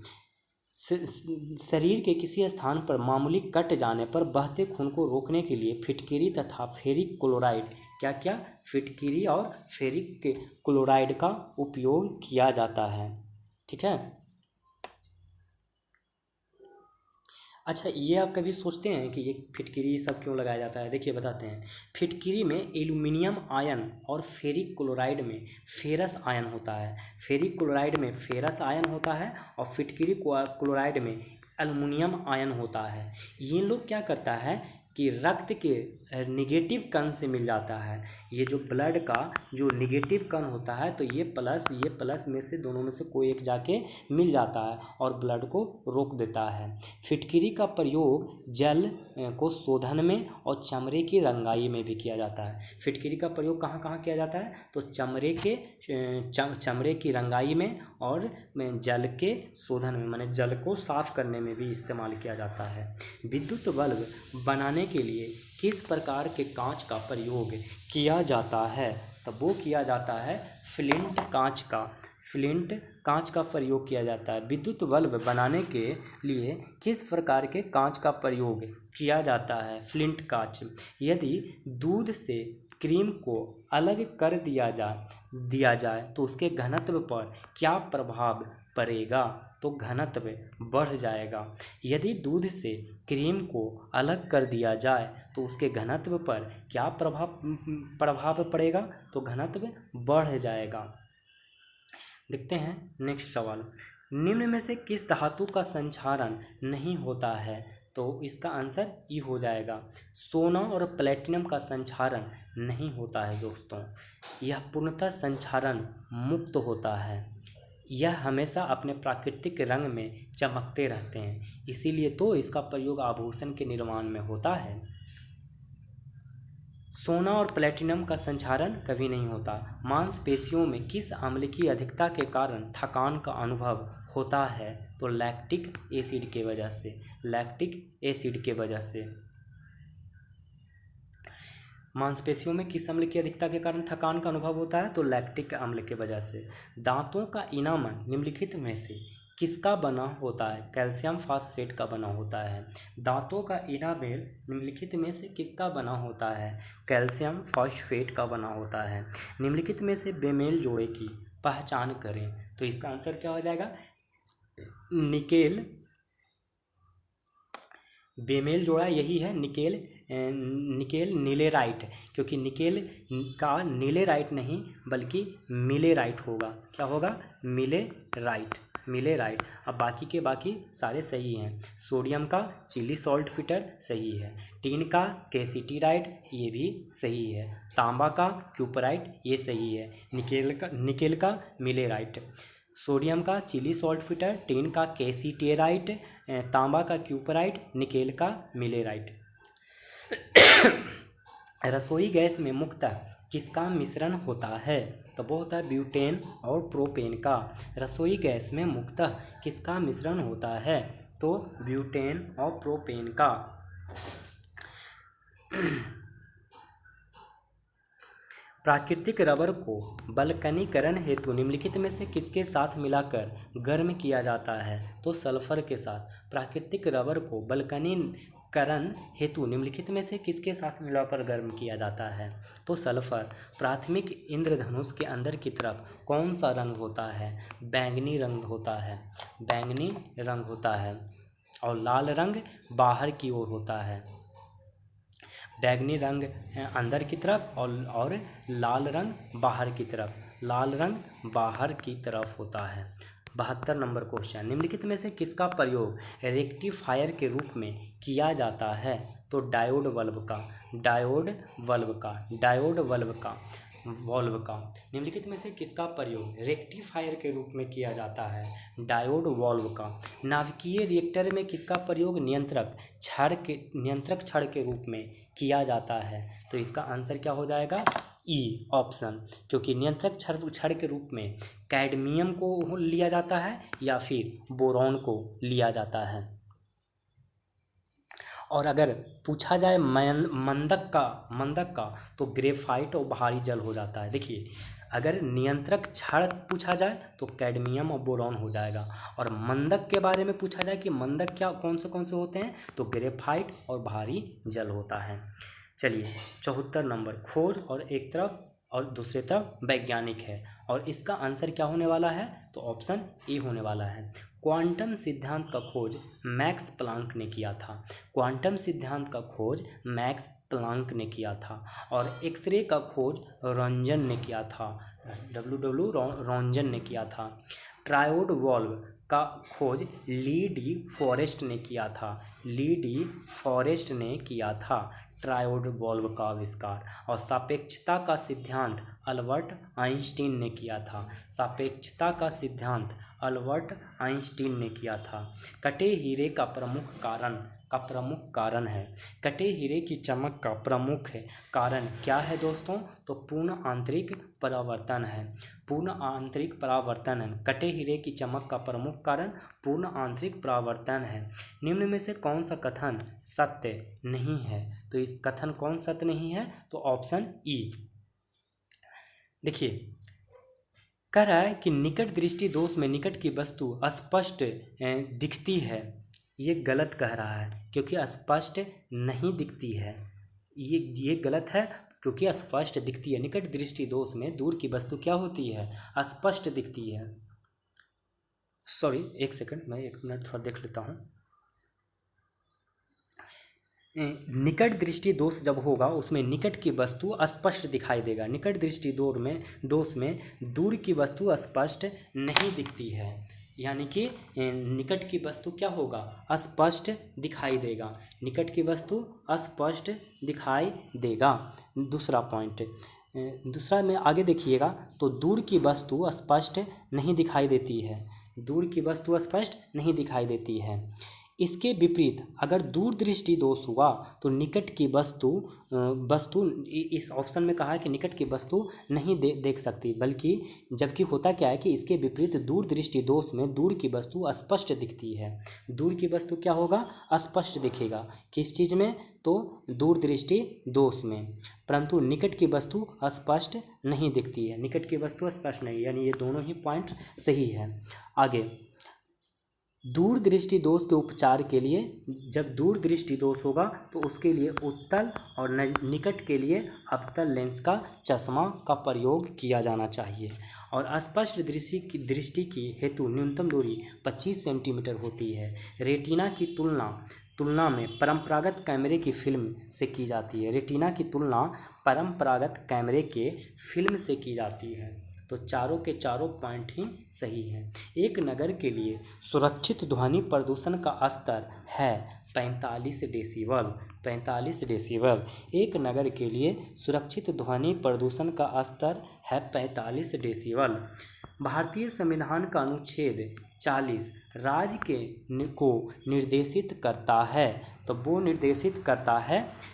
शरीर के किसी स्थान पर मामूली कट जाने पर बहते खून को रोकने के लिए फिटकिरी तथा फेरिक क्लोराइड, क्या फिटकिरी और फेरिक क्लोराइड का उपयोग किया जाता है। ठीक है। अच्छा, ये आप कभी सोचते हैं कि ये फिटकिरी सब क्यों लगाया जाता है? देखिए बताते हैं। फिटकिरी में एल्यूमिनियम आयन और फेरिक क्लोराइड में फेरस आयन होता है। फेरिक क्लोराइड में फेरस आयन होता है और फिटकिरी क्लोराइड में एल्यूमिनियम आयन होता है। ये लोग क्या करता है कि रक्त के निगेटिव कण से मिल जाता है। ये जो ब्लड का जो निगेटिव कण होता है, तो ये प्लस में से दोनों में से कोई एक जाके मिल जाता है और ब्लड को रोक देता है। फिटकिरी का प्रयोग जल को शोधन में और चमड़े की रंगाई में भी किया जाता है। फिटकिरी का प्रयोग कहाँ कहाँ किया जाता है? तो चमड़े की रंगाई में और जल के शोधन में, माने जल को साफ करने में भी इस्तेमाल किया जाता है। विद्युत बल्ब बनाने के लिए किस प्रकार के कांच का प्रयोग किया जाता है? तब वो किया जाता है फ्लिंट कांच का प्रयोग किया जाता है। विद्युत बल्ब बनाने के लिए किस प्रकार के कांच का प्रयोग किया जाता है? फ्लिंट कांच। यदि दूध से क्रीम को अलग कर दिया जाए तो उसके घनत्व पर क्या प्रभाव पड़ेगा? तो घनत्व बढ़ जाएगा। यदि दूध से क्रीम को अलग कर दिया जाए तो उसके घनत्व पर क्या प्रभाव पड़ेगा? तो घनत्व बढ़ जाएगा। देखते हैं नेक्स्ट सवाल। निम्न में से किस धातु का संक्षारण नहीं होता है? तो इसका आंसर ई हो जाएगा। सोना और प्लेटिनम का संक्षारण नहीं होता है दोस्तों। यह पूर्णतः संक्षारण मुक्त होता है। यह हमेशा अपने प्राकृतिक रंग में चमकते रहते हैं, इसीलिए तो इसका प्रयोग आभूषण के निर्माण में होता है। सोना और प्लेटिनम का संक्षारण कभी नहीं होता। मांसपेशियों में किस अम्ल की अधिकता के कारण थकान का अनुभव होता है? तो लैक्टिक एसिड के वजह से, लैक्टिक एसिड के वजह से। मांसपेशियों में किस अम्ल की अधिकता के कारण थकान का अनुभव होता है? तो लैक्टिक अम्ल के वजह से। दांतों का इनामन निम्नलिखित में से किसका बना होता है? कैल्शियम फास्फेट का बना होता है। दांतों का इनामेल निम्नलिखित में से किसका बना होता है? कैल्शियम फास्फेट का बना होता है। निम्नलिखित में से बेमेल जोड़े की पहचान करें। तो इसका आंसर क्या हो जाएगा? निकेल। बेमेल जोड़ा यही है, निकेल नीलेराइट, क्योंकि निकेल का नीलेराइट नहीं बल्कि मिलेराइट होगा। क्या होगा? मिलेराइट, मिलेराइट। अब बाकी के बाकी सारे सही हैं। सोडियम का चिली सॉल्ट फिटर सही है। टीन का केसिटीराइड ये भी सही है। तांबा का क्यूपराइट ये सही है। निकेल का मिलेराइट। सोडियम का चिली सॉल्ट फिटर, टीन का केसिटेराइट, तांबा का क्यूपराइट, निकेल का मिलेराइट। रसोई गैस में मुख्यतः किसका मिश्रण होता है? तो वो होता है ब्यूटेन और प्रोपेन का। रसोई गैस में मुख्यतः किसका मिश्रण होता है? तो ब्यूटेन और प्रोपेन का। प्राकृतिक रबर को बल्कनीकरण हेतु निम्नलिखित में से किसके साथ मिलाकर गर्म किया जाता है? तो सल्फर के साथ। प्राकृतिक रबर को बल्कनीकरण हेतु निम्नलिखित में से किसके साथ मिलाकर गर्म किया जाता है? तो सल्फर। प्राथमिक इंद्रधनुष के अंदर की तरफ कौन सा रंग होता है? बैंगनी रंग होता है, बैंगनी रंग होता है। और लाल रंग बाहर की ओर होता है। बैंगनी रंग अंदर की तरफ और लाल रंग बाहर की तरफ, लाल रंग बाहर की तरफ होता है। 72 नंबर क्वेश्चन, निम्नलिखित में से किसका प्रयोग रेक्टिफायर के रूप में किया जाता है? तो डायोड बल्ब का, डायोड बल्ब का, डायोड बल्ब का, वॉल्व का। निम्नलिखित में से किसका प्रयोग रेक्टिफायर के रूप में किया जाता है? डायोड वॉल्व का। नाभिकीय रिएक्टर में किसका प्रयोग नियंत्रक छड़ के रूप में किया जाता है? तो इसका आंसर क्या हो जाएगा? ई ऑप्शन, क्योंकि नियंत्रक छड़ के रूप में कैडमियम को लिया जाता है या फिर बोरॉन को लिया जाता है। और अगर पूछा जाए मंदक का तो ग्रेफाइट और भारी जल हो जाता है। देखिए, अगर नियंत्रक छड़ पूछा जाए तो कैडमियम और बोरॉन हो जाएगा। और मंदक के बारे में पूछा जाए कि मंदक क्या कौन से होते हैं, तो ग्रेफाइट और भारी जल होता है। चलिए 74 नंबर, खोज और एक तरफ और दूसरे तरफ वैज्ञानिक है, और इसका आंसर क्या होने वाला है? तो ऑप्शन ए होने वाला है। क्वांटम सिद्धांत का खोज मैक्स प्लांक ने किया था। क्वांटम सिद्धांत का खोज मैक्स प्लांक ने किया था। और एक्सरे का खोज रॉन्जन ने किया था, डब्ल्यू रॉन्जन ने किया था। ट्रायोड वॉल्व का खोज ली डी फॉरेस्ट ने किया था, ली डी फॉरेस्ट ने किया था ट्रायोड वॉल्व का आविष्कार। और सापेक्षता का सिद्धांत अल्बर्ट आइंस्टीन ने किया था, सापेक्षता का सिद्धांत अल्बर्ट आइंस्टीन ने किया था। कटे हीरे का प्रमुख कारण है, कटे हीरे की चमक का प्रमुख कारण क्या है दोस्तों? तो पूर्ण आंतरिक परावर्तन है, पूर्ण आंतरिक परावर्तन है। कटे हीरे की चमक का प्रमुख कारण पूर्ण आंतरिक परावर्तन है। निम्न में से कौन सा कथन सत्य नहीं है? तो इस कथन कौन सत्य नहीं है? तो ऑप्शन ई। देखिए, कह रहा है कि निकट दृष्टि दोष में निकट की वस्तु स्पष्ट दिखती है। ये गलत कह रहा है, क्योंकि स्पष्ट नहीं दिखती है। ये गलत है, क्योंकि स्पष्ट दिखती है। निकट दृष्टि दोष में दूर की वस्तु क्या होती है? स्पष्ट दिखती है। सॉरी, एक सेकंड, मैं 1 मिनट थोड़ा देख लेता हूँ। निकट दृष्टि दोष जब होगा उसमें निकट की वस्तु स्पष्ट दिखाई देगा। निकट दृष्टि दोष में दूर की वस्तु स्पष्ट नहीं दिखती है। यानी कि निकट की वस्तु क्या होगा, स्पष्ट दिखाई देगा, निकट की वस्तु स्पष्ट दिखाई देगा। दूसरा पॉइंट, दूसरा में आगे देखिएगा तो दूर की वस्तु स्पष्ट नहीं दिखाई देती है, दूर की वस्तु स्पष्ट नहीं दिखाई देती है। इसके विपरीत अगर दूरदृष्टि दोष हुआ तो निकट की वस्तु इस ऑप्शन में कहा है कि निकट की वस्तु नहीं देख सकती, बल्कि जबकि होता क्या है कि इसके विपरीत दूरदृष्टि दोष में दूर की वस्तु स्पष्ट दिखती है। दूर की वस्तु क्या होगा, स्पष्ट दिखेगा, किस चीज़ में, तो दूरदृष्टि दोष में, परंतु निकट की वस्तु स्पष्ट नहीं दिखती है, निकट की वस्तु स्पष्ट नहीं, यानी ये दोनों ही पॉइंट सही है। आगे, दूरदृष्टि दोष के उपचार के लिए, जब दूरदृष्टि दोष होगा तो उसके लिए उत्तल और निकट के लिए अवतल लेंस का चश्मा का प्रयोग किया जाना चाहिए। और स्पष्ट दृष्टि की हेतु न्यूनतम दूरी 25 सेंटीमीटर होती है। रेटिना की तुलना में परंपरागत कैमरे की फिल्म से की जाती है, रेटिना की तुलना परंपरागत कैमरे के फिल्म से की जाती है। तो चारों के चारों पॉइंट ही सही हैं। एक नगर के लिए सुरक्षित ध्वनि प्रदूषण का स्तर है 45 डेसिबल, 45 डेसिबल। एक नगर के लिए सुरक्षित ध्वनि प्रदूषण का स्तर है 45 डेसिबल। भारतीय संविधान का अनुच्छेद 40 राज्य को निर्देशित करता है, तो वो निर्देशित करता है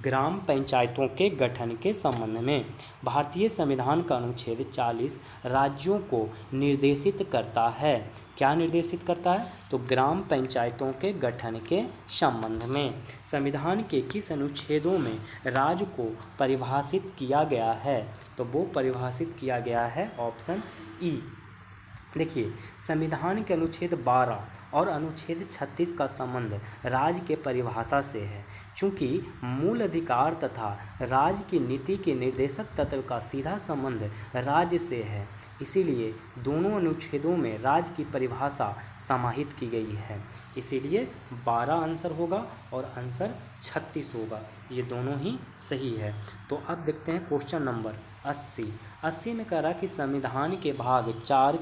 ग्राम पंचायतों के गठन के संबंध में। भारतीय संविधान का अनुच्छेद 40 राज्यों को निर्देशित करता है, क्या निर्देशित करता है, तो ग्राम पंचायतों के गठन के संबंध में। संविधान के किस अनुच्छेदों में राज्य को परिभाषित किया गया है, तो वो परिभाषित किया गया है ऑप्शन ई। देखिए, संविधान के अनुच्छेद 12 और अनुच्छेद 36 का संबंध राज्य के परिभाषा से है। चूँकि मूल अधिकार तथा राज्य की नीति के निर्देशक तत्व का सीधा संबंध राज्य से है, इसीलिए दोनों अनुच्छेदों में राज्य की परिभाषा समाहित की गई है। इसीलिए 12 आंसर होगा और आंसर 36 होगा, ये दोनों ही सही है। तो अब देखते हैं क्वेश्चन नंबर 80 में कह रहा कि संविधान के भाग 4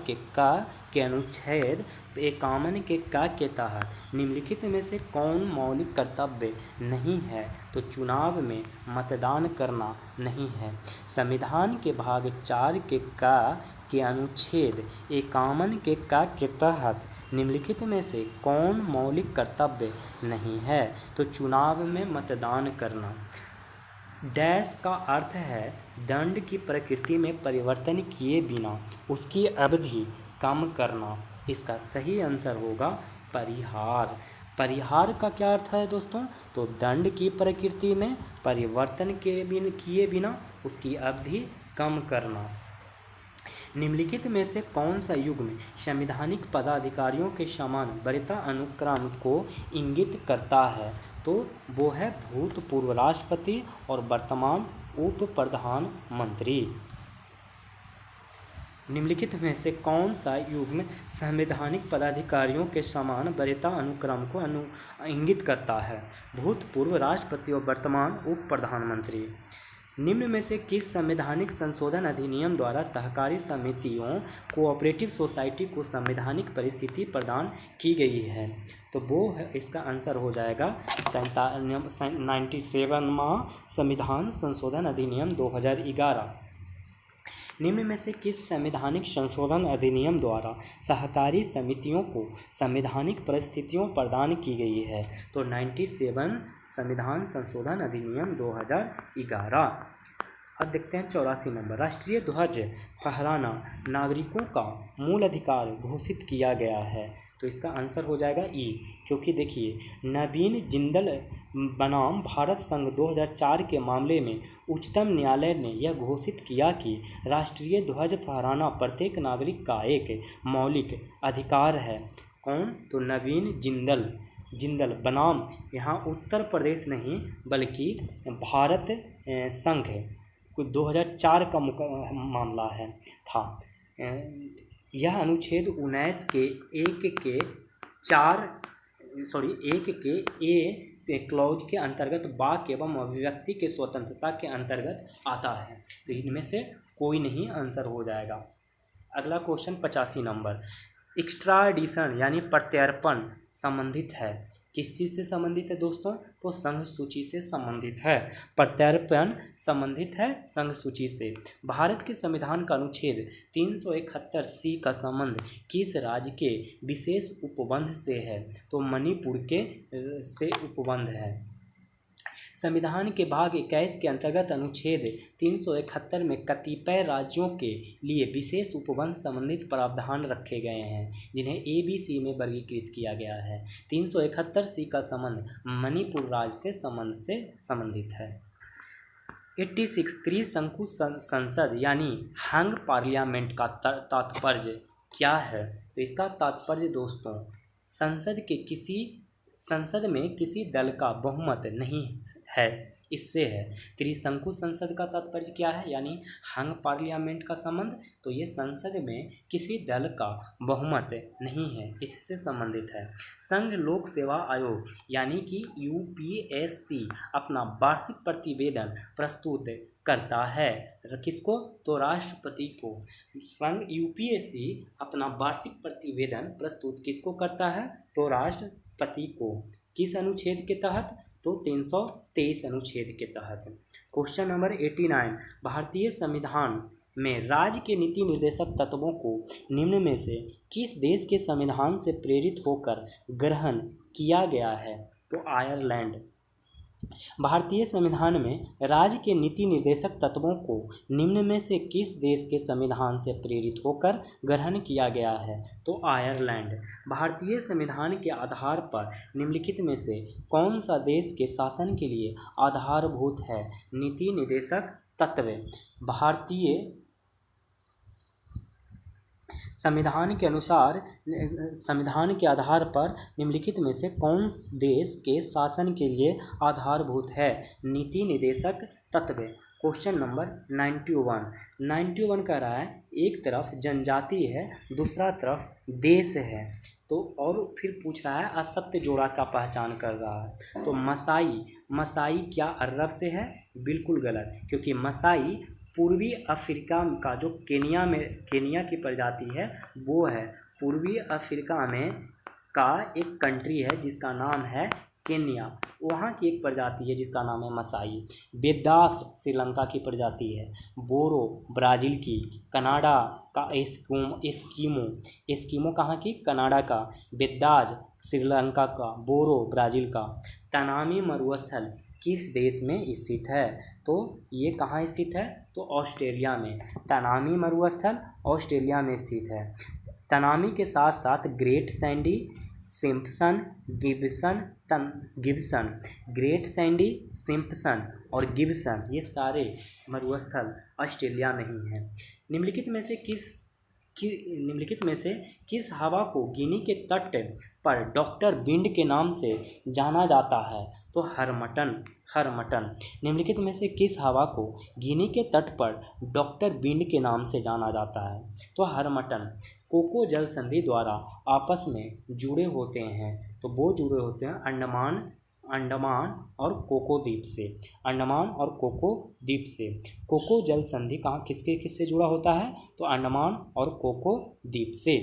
के अनुच्छेद 51 के तहत निम्नलिखित में से कौन मौलिक कर्तव्य नहीं है, तो चुनाव में मतदान करना नहीं है। संविधान के भाग 4 के अनुच्छेद 51 के तहत निम्नलिखित में से कौन मौलिक कर्तव्य नहीं है, तो चुनाव में मतदान करना। डैश का अर्थ है दंड की प्रकृति में परिवर्तन किए बिना उसकी अवधि कम करना। इसका सही आंसर होगा परिहार। परिहार का क्या अर्थ है दोस्तों, तो दंड की प्रकृति में परिवर्तन किए बिना उसकी अवधि कम करना। निम्नलिखित में से कौन सा युग्म संवैधानिक पदाधिकारियों के समान वरीयता अनुक्रम को इंगित करता है, तो वो है भूतपूर्व राष्ट्रपति और वर्तमान उप प्रधानमंत्री। निम्नलिखित में से कौन सा युग्म संवैधानिक पदाधिकारियों के समान वरीयता अनुक्रम को इंगित करता है, भूतपूर्व राष्ट्रपति और वर्तमान उप प्रधानमंत्री। निम्न में से किस संवैधानिक संशोधन अधिनियम द्वारा सहकारी समितियों कोऑपरेटिव सोसाइटी को संवैधानिक परिस्थिति प्रदान की गई है, तो वो है इसका आंसर हो जाएगा 97वां संविधान संशोधन अधिनियम 2011। निम्न में से किस संवैधानिक संशोधन अधिनियम द्वारा सहकारी समितियों को संवैधानिक परिस्थितियों प्रदान की गई है, तो 97 संविधान संशोधन अधिनियम 2011। अब देखते हैं 84 नंबर, राष्ट्रीय ध्वज फहराना नागरिकों का मूल अधिकार घोषित किया गया है, तो इसका आंसर हो जाएगा ई। क्योंकि देखिए, नवीन जिंदल बनाम भारत संघ 2004 के मामले में उच्चतम न्यायालय ने यह घोषित किया कि राष्ट्रीय ध्वज फहराना प्रत्येक नागरिक का एक मौलिक अधिकार है। कौन, तो नवीन जिंदल बनाम, यहाँ उत्तर प्रदेश नहीं बल्कि भारत संघ 2004 का मामला था। यह अनुच्छेद 19 के 1 के ए से क्लॉज के अंतर्गत वाक एवं अभिव्यक्ति के स्वतंत्रता के अंतर्गत आता है, तो इनमें से कोई नहीं आंसर हो जाएगा। अगला क्वेश्चन 85 नंबर, एक्स्ट्राडिशन यानी प्रत्यर्पण संबंधित है। किस चीज़ से संबंधित है दोस्तों? तो संघ सूची से संबंधित है। प्रत्यर्पण संबंधित है संघ सूची से। भारत के संविधान का अनुच्छेद 371C का संबंध किस राज्य के विशेष उपबंध से है? तो मणिपुर के से उपबंध है। संविधान के भाग 21 के अंतर्गत अनुच्छेद 371 में कतिपय राज्यों के लिए विशेष उपबंध संबंधित प्रावधान रखे गए हैं, जिन्हें ABC में वर्गीकृत किया गया है। 371C का संबंध मणिपुर राज्य से संबंधित है। 86 त्रिशंकु संसद यानी हंग पार्लियामेंट का तात्पर्य क्या है? तो इसका तात्पर्य दोस्तों संसद में किसी दल का बहुमत नहीं है, इससे है। त्रिशंकु संसद का तात्पर्य क्या है? यानी हंग पार्लियामेंट का संबंध, तो ये संसद में किसी दल का बहुमत नहीं है, इससे संबंधित है। संघ लोक सेवा आयोग यानी कि UPSC अपना वार्षिक प्रतिवेदन प्रस्तुत करता है किसको? तो राष्ट्रपति को। संघ UPSC अपना वार्षिक प्रतिवेदन प्रस्तुत किसको करता है? तो राष्ट्रपति को। किस अनुच्छेद के तहत? तो 323 अनुच्छेद के तहत। क्वेश्चन नंबर 89, भारतीय संविधान में राज्य के नीति निर्देशक तत्वों को निम्न में से किस देश के संविधान से प्रेरित होकर ग्रहण किया गया है? तो आयरलैंड। भारतीय संविधान में राज्य के नीति निर्देशक तत्वों को निम्न में से किस देश के संविधान से प्रेरित होकर ग्रहण किया गया है? तो आयरलैंड। भारतीय संविधान के आधार पर निम्नलिखित में से कौन सा देश के शासन के लिए आधारभूत है? नीति निर्देशक तत्व। भारतीय संविधान के अनुसार संविधान के आधार पर निम्नलिखित में से कौन देश के शासन के लिए आधारभूत है? नीति निर्देशक तत्व। क्वेश्चन नंबर 91 कह रहा है एक तरफ जनजाति है, दूसरा तरफ देश है, तो और फिर पूछ रहा है असत्य जोड़ा का पहचान कर रहा है। तो मसाई क्या अरब से है? बिल्कुल गलत, क्योंकि मसाई पूर्वी अफ्रीका का जो केनिया की प्रजाति है वो है। पूर्वी अफ्रीका में का एक कंट्री है जिसका नाम है केन्या, वहाँ की एक प्रजाति है जिसका नाम है मसाई। बेदास श्रीलंका की प्रजाति है। बोरो ब्राज़ील की। कनाडा का एस्किमो कहाँ की? कनाडा का। बेदाज श्रीलंका का। बोरो ब्राज़ील का। तनामी मरुस्थल किस देश में स्थित है? तो ये कहाँ स्थित है? तो ऑस्ट्रेलिया में। तनामी मरुस्थल ऑस्ट्रेलिया में स्थित है। तनामी के साथ साथ great Sandy, Simpson, great Sandy, Simpson और गिब्सन, ये सारे मरुस्थल ऑस्ट्रेलिया में ही हैं। निम्नलिखित में से किस हवा को गिनी के तट पर डॉक्टर बिंड के नाम से जाना जाता है? तो हरमटन। निम्नलिखित में से किस हवा को गिनी के तट पर डॉक्टर बिंड के नाम से जाना जाता है? तो हरमटन। कोको जल संधि द्वारा आपस में जुड़े होते हैं, तो वो जुड़े होते हैं अंडमान और कोको द्वीप से। अंडमान और कोको द्वीप से। कोको जल संधि कहाँ किससे जुड़ा होता है? तो अंडमान और कोको द्वीप से,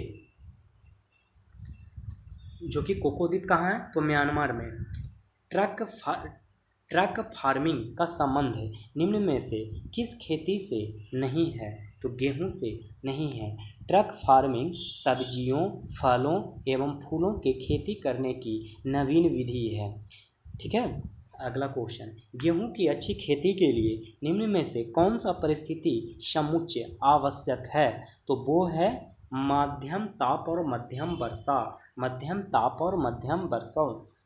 जो कि कोको द्वीप कहाँ है? तो म्यांमार में। ट्रक फार्मिंग का संबंध निम्न में से किस खेती से नहीं है? तो गेहूं से नहीं है। ट्रक फार्मिंग सब्जियों, फलों एवं फूलों के खेती करने की नवीन विधि है। ठीक है, अगला क्वेश्चन, गेहूं की अच्छी खेती के लिए निम्न में से कौन सा परिस्थिति समुच्चय आवश्यक है? तो वो है मध्यम ताप और मध्यम वर्षा।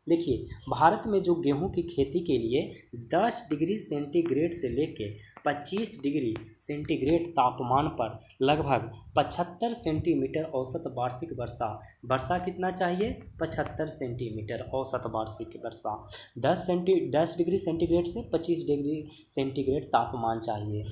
देखिए, भारत में जो गेहूं की खेती के लिए 10 डिग्री सेंटीग्रेड से लेकर 25 डिग्री सेंटीग्रेड तापमान पर लगभग 75 सेंटीमीटर औसत वार्षिक वर्षा कितना चाहिए? 75 सेंटीमीटर औसत वार्षिक वर्षा। 10 डिग्री सेंटीग्रेड से 25 डिग्री सेंटीग्रेड तापमान चाहिए।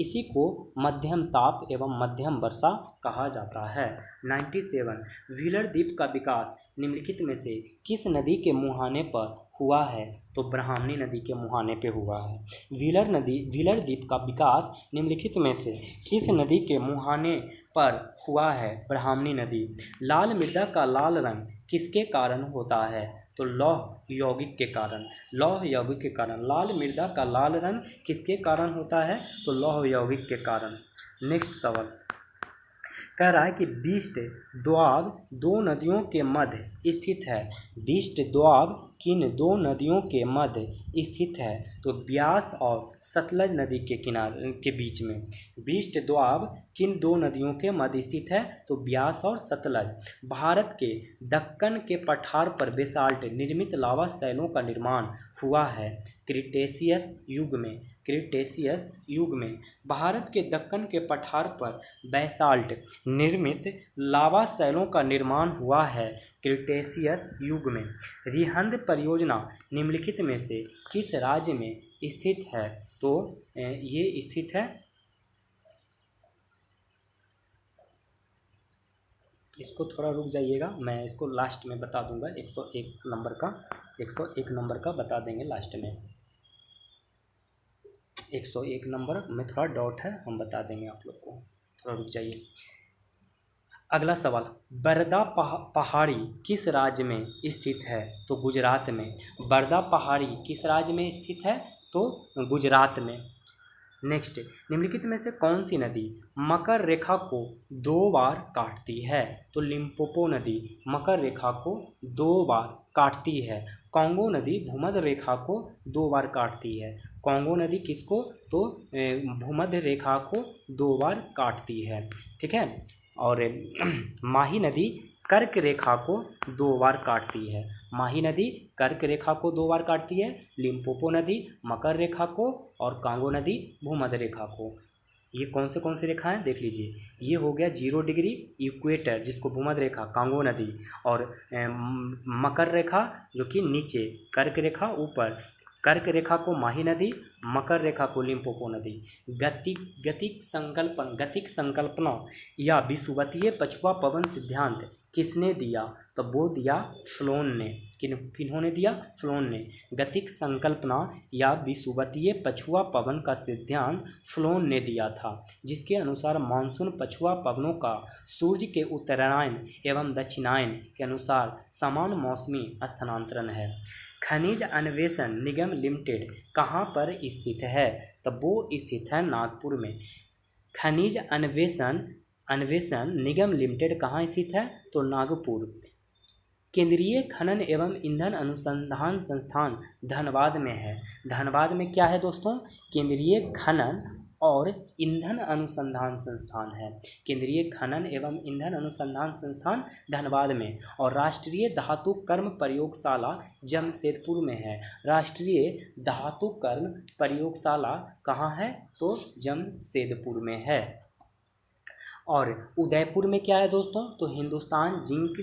इसी को मध्यम ताप एवं मध्यम वर्षा कहा जाता है। 97 व्हीलर द्वीप का विकास निम्नलिखित में से किस नदी के मुहाने पर हुआ है? तो ब्राह्मणी नदी के मुहाने पे हुआ है। व्हीलर द्वीप का विकास निम्नलिखित में से किस नदी के मुहाने पर हुआ है? ब्राह्मणी नदी। लाल मृदा का लाल रंग किसके कारण होता है? तो लौह यौगिक के कारण। लौह यौगिक के कारण लाल मृदा का लाल रंग किसके कारण होता है? तो लौह यौगिक के कारण। नेक्स्ट सवाल कह रहा है कि बिष्ट दोआब दो नदियों के मध्य स्थित है। बिष्ट दोआब किन दो नदियों के मध्य स्थित है? तो ब्यास और सतलज नदी के किनारे के बीच में। बिष्ट दोआब किन दो नदियों के मध्य स्थित है? तो ब्यास और सतलज। भारत के दक्कन के पठार पर बेसाल्ट निर्मित लावा शैलों का निर्माण हुआ है क्रिटेशियस युग में। क्रिटेशियस युग में भारत के दक्कन के पठार पर बैसाल्ट निर्मित लावा शैलों का निर्माण हुआ है क्रिटेशियस युग में। रिहंद परियोजना निम्नलिखित में से किस राज्य में स्थित है? तो ये स्थित है, इसको थोड़ा रुक जाइएगा, मैं इसको लास्ट में बता दूंगा। 101 नंबर का बता देंगे लास्ट में। 101 नंबर में थोड़ा डाउट है, हम बता देंगे आप लोग को, थोड़ा रुक जाइए। अगला सवाल, बरदा पहाड़ी किस राज्य में स्थित है? तो गुजरात में। बरदा पहाड़ी किस राज्य में स्थित है? तो गुजरात में। नेक्स्ट, निम्नलिखित में से कौन सी नदी मकर रेखा को 2 बार काटती है? तो लिम्पोपो नदी मकर रेखा को 2 बार काटती है। कांगो नदी भूमध्य रेखा को 2 बार काटती है। कांगो नदी किसको? तो भूमध्य रेखा को 2 बार काटती है। ठीक है। और माही नदी कर्क रेखा को 2 बार काटती है। माही नदी कर्क रेखा को 2 बार काटती है। लिम्पोपो नदी मकर रेखा को और कांगो नदी भूमध्य रेखा को। ये कौन से रेखा हैं देख लीजिए। ये हो गया 0 डिग्री इक्वेटर जिसको भूमध्य रेखा कांगो नदी, और मकर रेखा जो कि नीचे, कर्क रेखा ऊपर, कर्क रेखा को माही नदी, मकर रेखा को लिम्पोपो नदी। गतिक संकल्पना या विषुवतीय पछुआ पवन सिद्धांत किसने दिया? तो वो दिया फ्लोन ने। किन्होंने दिया? फ्लोन ने। गतिक संकल्पना या विषुवतीय पछुआ पवन का सिद्धांत फ्लोन ने दिया था, जिसके अनुसार मानसून पछुआ पवनों का सूर्य के उत्तरायण एवं दक्षिणायन के अनुसार समान मौसमी स्थानांतरण है। खनिज अन्वेषण निगम लिमिटेड कहाँ पर स्थित है? तो वो स्थित है नागपुर में। खनिज अन्वेषण निगम लिमिटेड कहाँ स्थित है? तो नागपुर। केंद्रीय खनन एवं ईंधन अनुसंधान संस्थान धनबाद में है। धनबाद में क्या है दोस्तों? केंद्रीय खनन और ईंधन अनुसंधान संस्थान है। केंद्रीय खनन एवं ईंधन अनुसंधान संस्थान धनबाद में। और राष्ट्रीय धातु कर्म प्रयोगशाला जमशेदपुर में है। राष्ट्रीय धातु कर्म प्रयोगशाला कहाँ है? तो जमशेदपुर में है। और उदयपुर में क्या है दोस्तों? तो हिंदुस्तान जिंक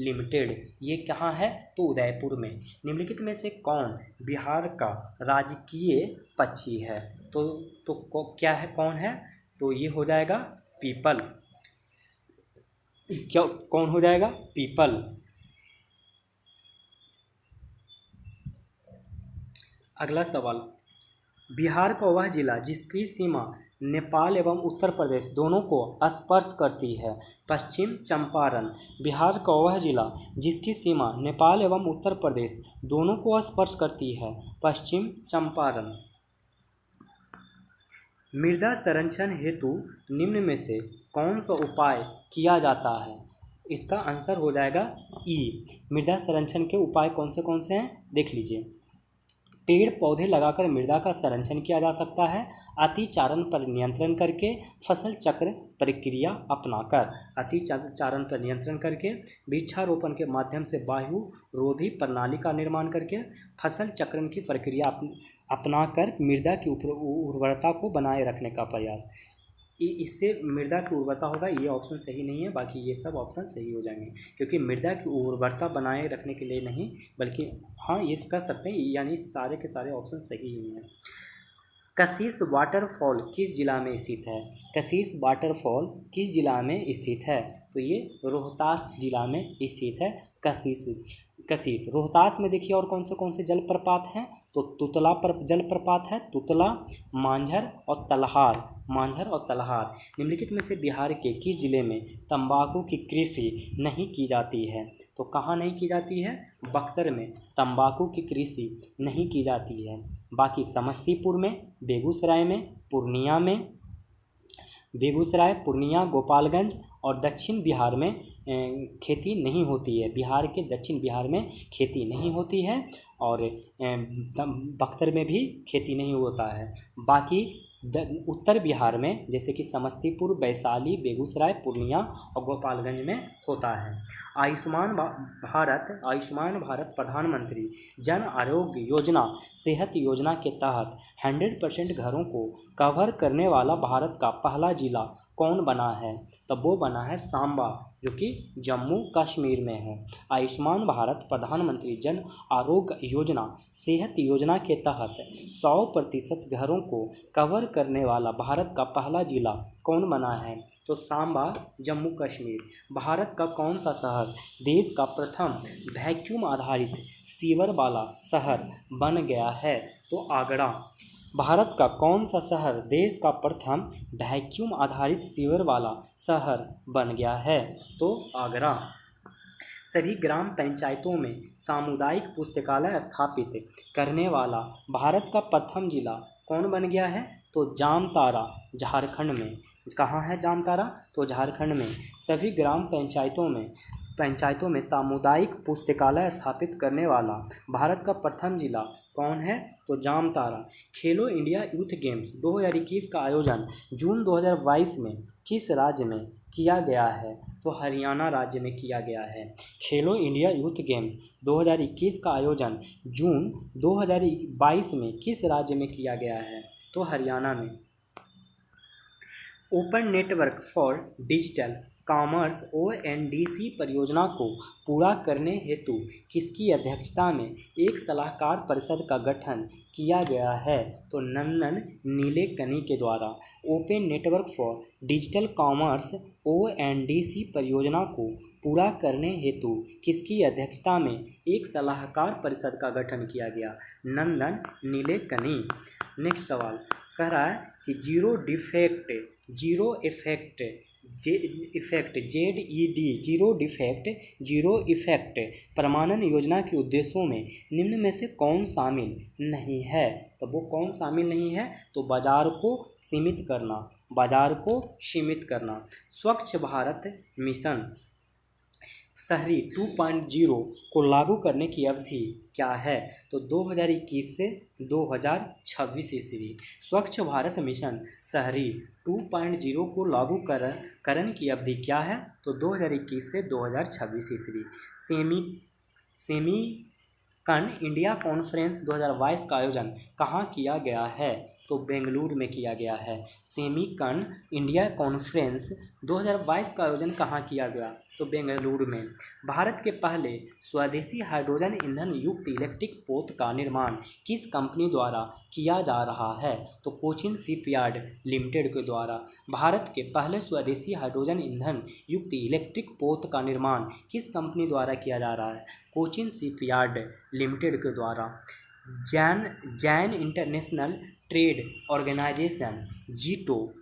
लिमिटेड ये कहाँ है? तो उदयपुर में। निम्नलिखित में से कौन बिहार का राजकीय पक्षी है? तो क्या है, कौन है? तो ये हो जाएगा पीपल। क्या कौन हो जाएगा? पीपल। अगला सवाल, बिहार का वह जिला जिसकी सीमा नेपाल एवं उत्तर प्रदेश दोनों को स्पर्श करती है। पश्चिम चंपारण। बिहार का वह जिला जिसकी सीमा नेपाल एवं उत्तर प्रदेश दोनों को स्पर्श करती है। पश्चिम चंपारण। मृदा संरक्षण हेतु निम्न में से कौन सा उपाय किया जाता है? इसका आंसर हो जाएगा ई। मृदा संरक्षण के उपाय कौन से हैं देख लीजिए। पेड़ पौधे लगाकर मृदा का संरक्षण किया जा सकता है। अतिचारण पर नियंत्रण करके, फसल चक्र प्रक्रिया अपनाकर। अतिचारण पर नियंत्रण करके, वृक्षारोपण के माध्यम से वायु रोधी प्रणाली का निर्माण करके, फसल चक्रण की प्रक्रिया अपनाकर मृदा की उर्वरता को बनाए रखने का प्रयास। इससे मृदा की उर्वरता होगा। ये ऑप्शन सही नहीं है, बाकी ये सब ऑप्शन सही हो जाएंगे, क्योंकि मृदा की उर्वरता बनाए रखने के लिए नहीं, बल्कि हाँ ये कर सकते हैं, यानी सारे के सारे ऑप्शन सही ही हैं। कशिश वाटरफॉल किस जिला में स्थित है? कशिश वाटरफॉल किस जिला में स्थित है? तो ये रोहतास जिला में स्थित है कशिश। कशिश। रोहतास में देखिए और कौन से जलप्रपात हैं, तो तुतला पर जलप्रपात है, तुतला, मांझर और तलहार, मांझर और तलहार। निम्नलिखित में से बिहार के किस जिले में तंबाकू की कृषि नहीं की जाती है, तो कहाँ नहीं की जाती है, बक्सर में तंबाकू की कृषि नहीं की जाती है। बाकी समस्तीपुर में, बेगूसराय में, पूर्णिया में, बेगूसराय, पूर्णिया, गोपालगंज और दक्षिण बिहार में खेती नहीं होती है। बिहार के दक्षिण बिहार में खेती नहीं होती है और बक्सर में भी खेती नहीं होता है। बाकी उत्तर बिहार में जैसे कि समस्तीपुर, वैशाली, बेगूसराय, पूर्णिया और गोपालगंज में होता है। आयुष्मान भारत प्रधानमंत्री जन आरोग्य योजना सेहत योजना के तहत 100% घरों को कवर करने वाला भारत का पहला जिला कौन बना है, तो वो बना है सांबा, जो कि जम्मू कश्मीर में है। आयुष्मान भारत प्रधानमंत्री जन आरोग्य योजना सेहत योजना के तहत 100% घरों को कवर करने वाला भारत का पहला जिला कौन बना है, तो सांबा, जम्मू कश्मीर। भारत का कौन सा शहर देश का प्रथम वैक्यूम आधारित सीवर वाला शहर बन गया है, तो आगरा। भारत का कौन सा शहर देश का प्रथम वैक्यूम आधारित सीवर वाला शहर बन गया है, तो आगरा। सभी ग्राम पंचायतों में सामुदायिक पुस्तकालय स्थापित करने वाला भारत का प्रथम जिला कौन बन गया है, तो जामताड़ा, झारखंड में। कहाँ है जामताड़ा, तो झारखंड में। सभी ग्राम पंचायतों में सामुदायिक पुस्तकालय स्थापित करने वाला भारत का प्रथम जिला कौन है, तो जामताड़ा। खेलो इंडिया यूथ गेम्स 2021 का आयोजन जून 2022 में किस राज्य में किया गया है, तो हरियाणा राज्य में किया गया है। खेलो इंडिया यूथ गेम्स 2021 का आयोजन जून 2022 में किस राज्य में किया गया है, तो हरियाणा में। Open network for digital commerce ONDC परियोजना को पूरा करने हेतु किसकी अध्यक्षता में एक सलाहकार परिषद का गठन किया गया है, तो नंदन नीलेकनी के द्वारा। Open network for digital commerce ONDC परियोजना को पूरा करने हेतु किसकी अध्यक्षता में एक सलाहकार परिषद का गठन किया गया, नंदन नीलेकनी। नेक्स्ट सवाल कह रहा है कि जीरो इफेक्ट प्रमाणन योजना के उद्देश्यों में निम्न में से कौन शामिल नहीं है, तो वो कौन शामिल नहीं है, तो बाजार को सीमित करना। स्वच्छ भारत मिशन शहरी 2.0 को लागू करने की अवधि क्या है, तो 2021 से 2026 ईस्वी। स्वच्छ भारत मिशन शहरी 2.0 को लागू करण की अवधि क्या है, तो 2021 से 2026 ईस्वी। सेमीकन इंडिया कॉन्फ्रेंस 2022 का आयोजन कहाँ किया गया है, तो बेंगलुरु में किया गया है। सेमीकन इंडिया कॉन्फ्रेंस 2022 का आयोजन कहाँ किया गया, तो बेंगलुरु में। भारत के पहले स्वदेशी हाइड्रोजन ईंधन युक्त इलेक्ट्रिक पोत का निर्माण किस कंपनी द्वारा किया जा रहा है, तो कोचिन शिपयार्ड लिमिटेड के द्वारा। भारत के पहले स्वदेशी हाइड्रोजन ईंधन युक्त इलेक्ट्रिक पोत का निर्माण किस कंपनी द्वारा किया जा रहा है, कोचिन शिपयार्ड लिमिटेड के द्वारा। Jain international trade organization JITO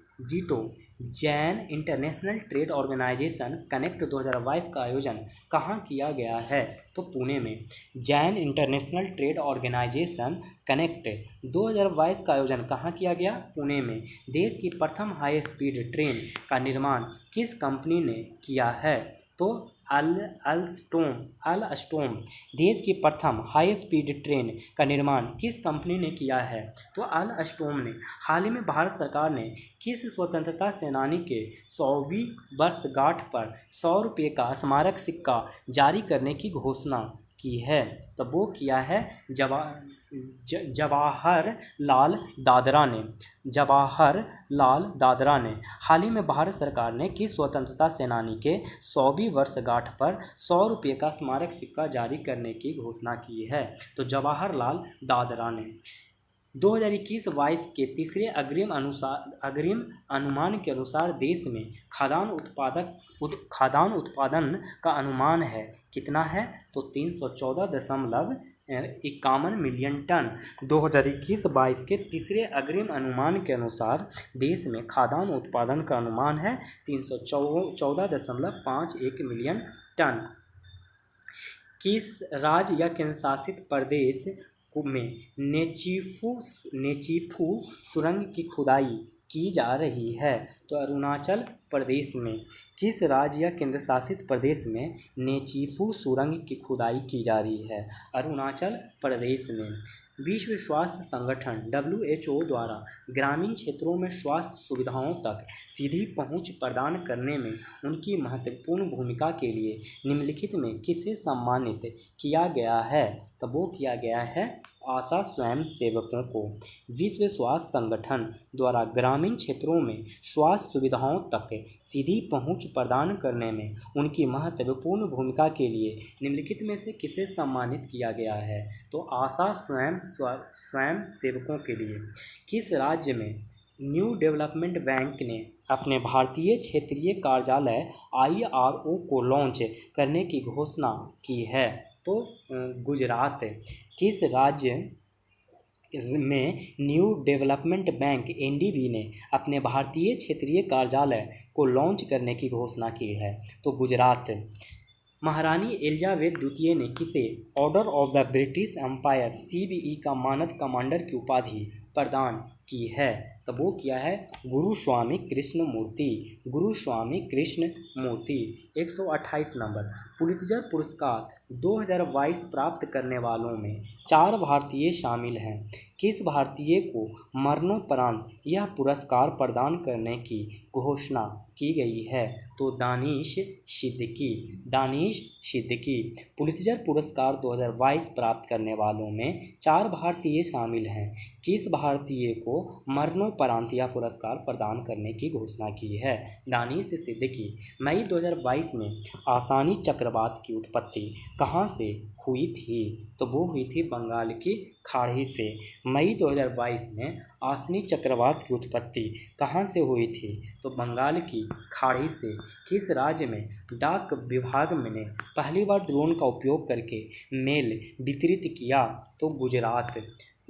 Jain international trade organization connect 2022 का आयोजन कहाँ किया गया है, तो पुणे में। Jain international trade organization connect 2022 का आयोजन कहाँ किया गया, पुणे में। देश की प्रथम हाई स्पीड ट्रेन का निर्माण किस कंपनी ने किया है, तो अल्स्टोम। देश की प्रथम हाई स्पीड ट्रेन का निर्माण किस कंपनी ने किया है, तो अल्स्टोम ने। हाल ही में भारत सरकार ने किस स्वतंत्रता सेनानी के 100वीं वर्षगांठ पर 100 रुपये का स्मारक सिक्का जारी करने की घोषणा की है, तो वो किया है जवाहरलाल दादरा ने। हाल ही में भारत सरकार ने किस स्वतंत्रता सेनानी के 100वीं वर्षगांठ पर 100 रुपये का स्मारक सिक्का जारी करने की घोषणा की है, तो जवाहरलाल दादरा ने। 2021-22 के तीसरे अग्रिम अनुमान के अनुसार देश में खाद्यान्न उत्पादन का अनुमान है कितना है? तो 314.51 मिलियन टन। 2021-22 के तीसरे अग्रिम अनुमान के अनुसार देश में खाद्यान्न उत्पादन का अनुमान है 314.51 मिलियन टन। किस राज्य या केंद्रशासित प्रदेश में नेचीफू सुरंग की खुदाई की जा रही है? तो अरुणाचल प्रदेश में। किस राज्य या केंद्रशासित प्रदेश में नेचीफू सुरंग की खुदाई की जा रही है? अरुणाचल प्रदेश में। विश्व स्वास्थ्य संगठन WHO द्वारा ग्रामीण क्षेत्रों में स्वास्थ्य सुविधाओं तक सीधी पहुंच प्रदान करने में उनकी महत्वपूर्ण भूमिका के लिए निम्नलिखित में किसे सम्मानित किया गया है? तो वो किया गया है आशा स्वयं सेवकों को। विश्व स्वास्थ्य संगठन द्वारा ग्रामीण क्षेत्रों में स्वास्थ्य सुविधाओं तक सीधी पहुंच प्रदान करने में उनकी महत्वपूर्ण भूमिका के लिए निम्नलिखित में से किसे सम्मानित किया गया है? तो आशा स्वयं सेवकों के लिए। किस राज्य में न्यू डेवलपमेंट बैंक ने अपने भारतीय क्षेत्रीय कार्यालय IRO को लॉन्च करने की घोषणा की है? तो गुजरात। किस राज्य में न्यू डेवलपमेंट बैंक NDB ने अपने भारतीय क्षेत्रीय कार्यालय को लॉन्च करने की घोषणा की है? तो गुजरात। महारानी एलिजाबेथ द्वितीय ने किसे order of the British Empire CBE का मानद कमांडर की उपाधि प्रदान की है? तो वो किया है गुरु स्वामी कृष्ण मूर्ति। गुरु स्वामी कृष्ण मूर्ति। 128 नंबर। पुलित्जर पुरस्कार 2022 प्राप्त करने वालों में 4 भारतीय शामिल हैं। किस भारतीय को मरणोपरांत यह पुरस्कार प्रदान करने की घोषणा की गई है? तो दानिश सिद्दीकी। दानिश सिद्दीकी। पुलित्जर पुरस्कार 2022 प्राप्त करने वालों में 4 भारतीय शामिल हैं। किस भारतीय को मरणोपरांत यह पुरस्कार प्रदान करने की घोषणा की है? दानिश सिद्दीकी। मई 2022 में आसानी चक्रवात की उत्पत्ति कहाँ से हुई थी? तो वो हुई थी बंगाल की खाड़ी से। मई 2022 में आसनी चक्रवात की उत्पत्ति कहाँ से हुई थी? तो बंगाल की खाड़ी से। किस राज्य में डाक विभाग ने पहली बार ड्रोन का उपयोग करके मेल वितरित किया? तो गुजरात।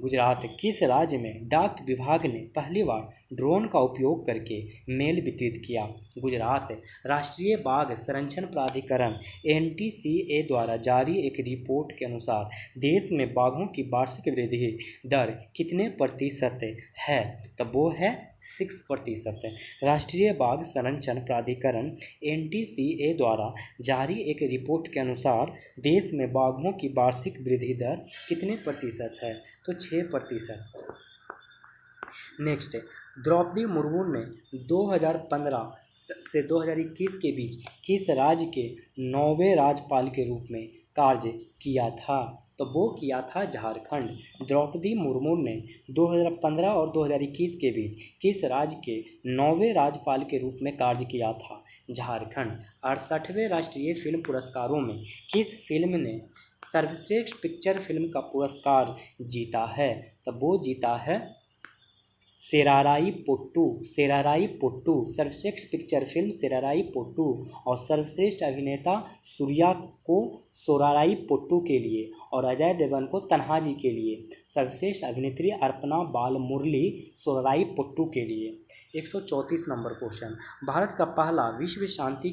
गुजरात। किस राज्य में डाक विभाग ने पहली बार ड्रोन का उपयोग करके मेल वितरित किया? गुजरात। राष्ट्रीय बाघ संरक्षण प्राधिकरण NTCA द्वारा जारी एक रिपोर्ट के अनुसार देश में बाघों की वार्षिक वृद्धि दर कितने प्रतिशत है? तो वो है 6%। राष्ट्रीय बाघ संरक्षण प्राधिकरण NTCA द्वारा जारी एक रिपोर्ट के अनुसार देश में बाघों की वार्षिक वृद्धि दर कितने प्रतिशत है? तो 6%। नेक्स्ट, द्रौपदी मुर्मू ने 2015 से 2021 के बीच किस राज्य के 9वें राज्यपाल के रूप में कार्य किया था? तो वो किया था झारखंड। द्रौपदी मुर्मू ने 2015 और 2021 के बीच किस राज्य के 9वें राज्यपाल के रूप में कार्य किया था? झारखंड। 68वें राष्ट्रीय फिल्म पुरस्कारों में किस फिल्म ने सर्वश्रेष्ठ पिक्चर फिल्म का पुरस्कार जीता है? तो वो जीता है सेराराई पोट्टू। सेराराई पोट्टू। सर्वश्रेष्ठ पिक्चर फिल्म सेराराई पोट्टू और सर्वश्रेष्ठ अभिनेता सूर्या को सोराराई पोट्टू के लिए और अजय देवगन को तन्हाजी के लिए। सर्वश्रेष्ठ अभिनेत्री अर्पणा बालमुरली सोराराई पोट्टू के लिए। 134 नंबर क्वेश्चन। भारत का पहला विश्व शांति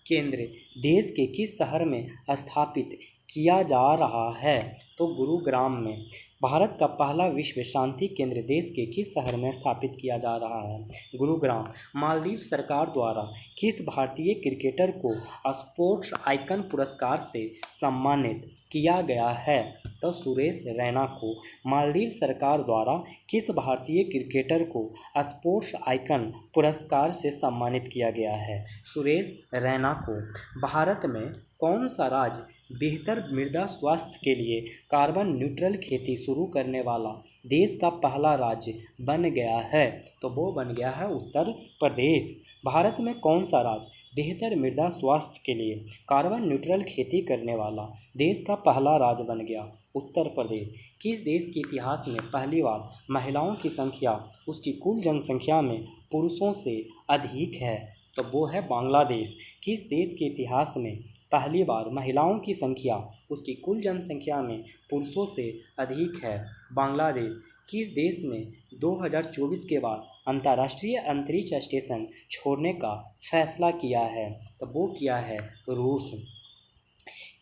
केंद्र देश के किस शहर में स्थापित किया जा रहा है? तो गुरुग्राम में। भारत का पहला विश्व शांति केंद्र देश के किस शहर में स्थापित किया जा रहा है? गुरुग्राम। मालदीव सरकार द्वारा किस भारतीय क्रिकेटर को स्पोर्ट्स आइकन पुरस्कार से सम्मानित किया गया है? तो सुरेश रैना को। मालदीव सरकार द्वारा किस भारतीय क्रिकेटर को स्पोर्ट्स आइकन पुरस्कार से सम्मानित किया गया है? सुरेश रैना को। भारत में कौन सा राज्य बेहतर मृदा स्वास्थ्य के लिए कार्बन न्यूट्रल खेती शुरू करने वाला देश का पहला राज्य बन गया है? तो वो बन गया है उत्तर प्रदेश। भारत में कौन सा राज्य बेहतर मृदा स्वास्थ्य के लिए कार्बन न्यूट्रल खेती करने वाला देश का पहला राज्य बन गया? उत्तर प्रदेश। किस देश के इतिहास में पहली बार महिलाओं की संख्या उसकी कुल जनसंख्या में पुरुषों से अधिक है? तो वो है बांग्लादेश। किस देश के इतिहास में पहली बार महिलाओं की संख्या उसकी कुल जनसंख्या में पुरुषों से अधिक है? बांग्लादेश। किस देश ने 2024 के बाद अंतर्राष्ट्रीय अंतरिक्ष स्टेशन छोड़ने का फैसला किया है? तो वो किया है रूस।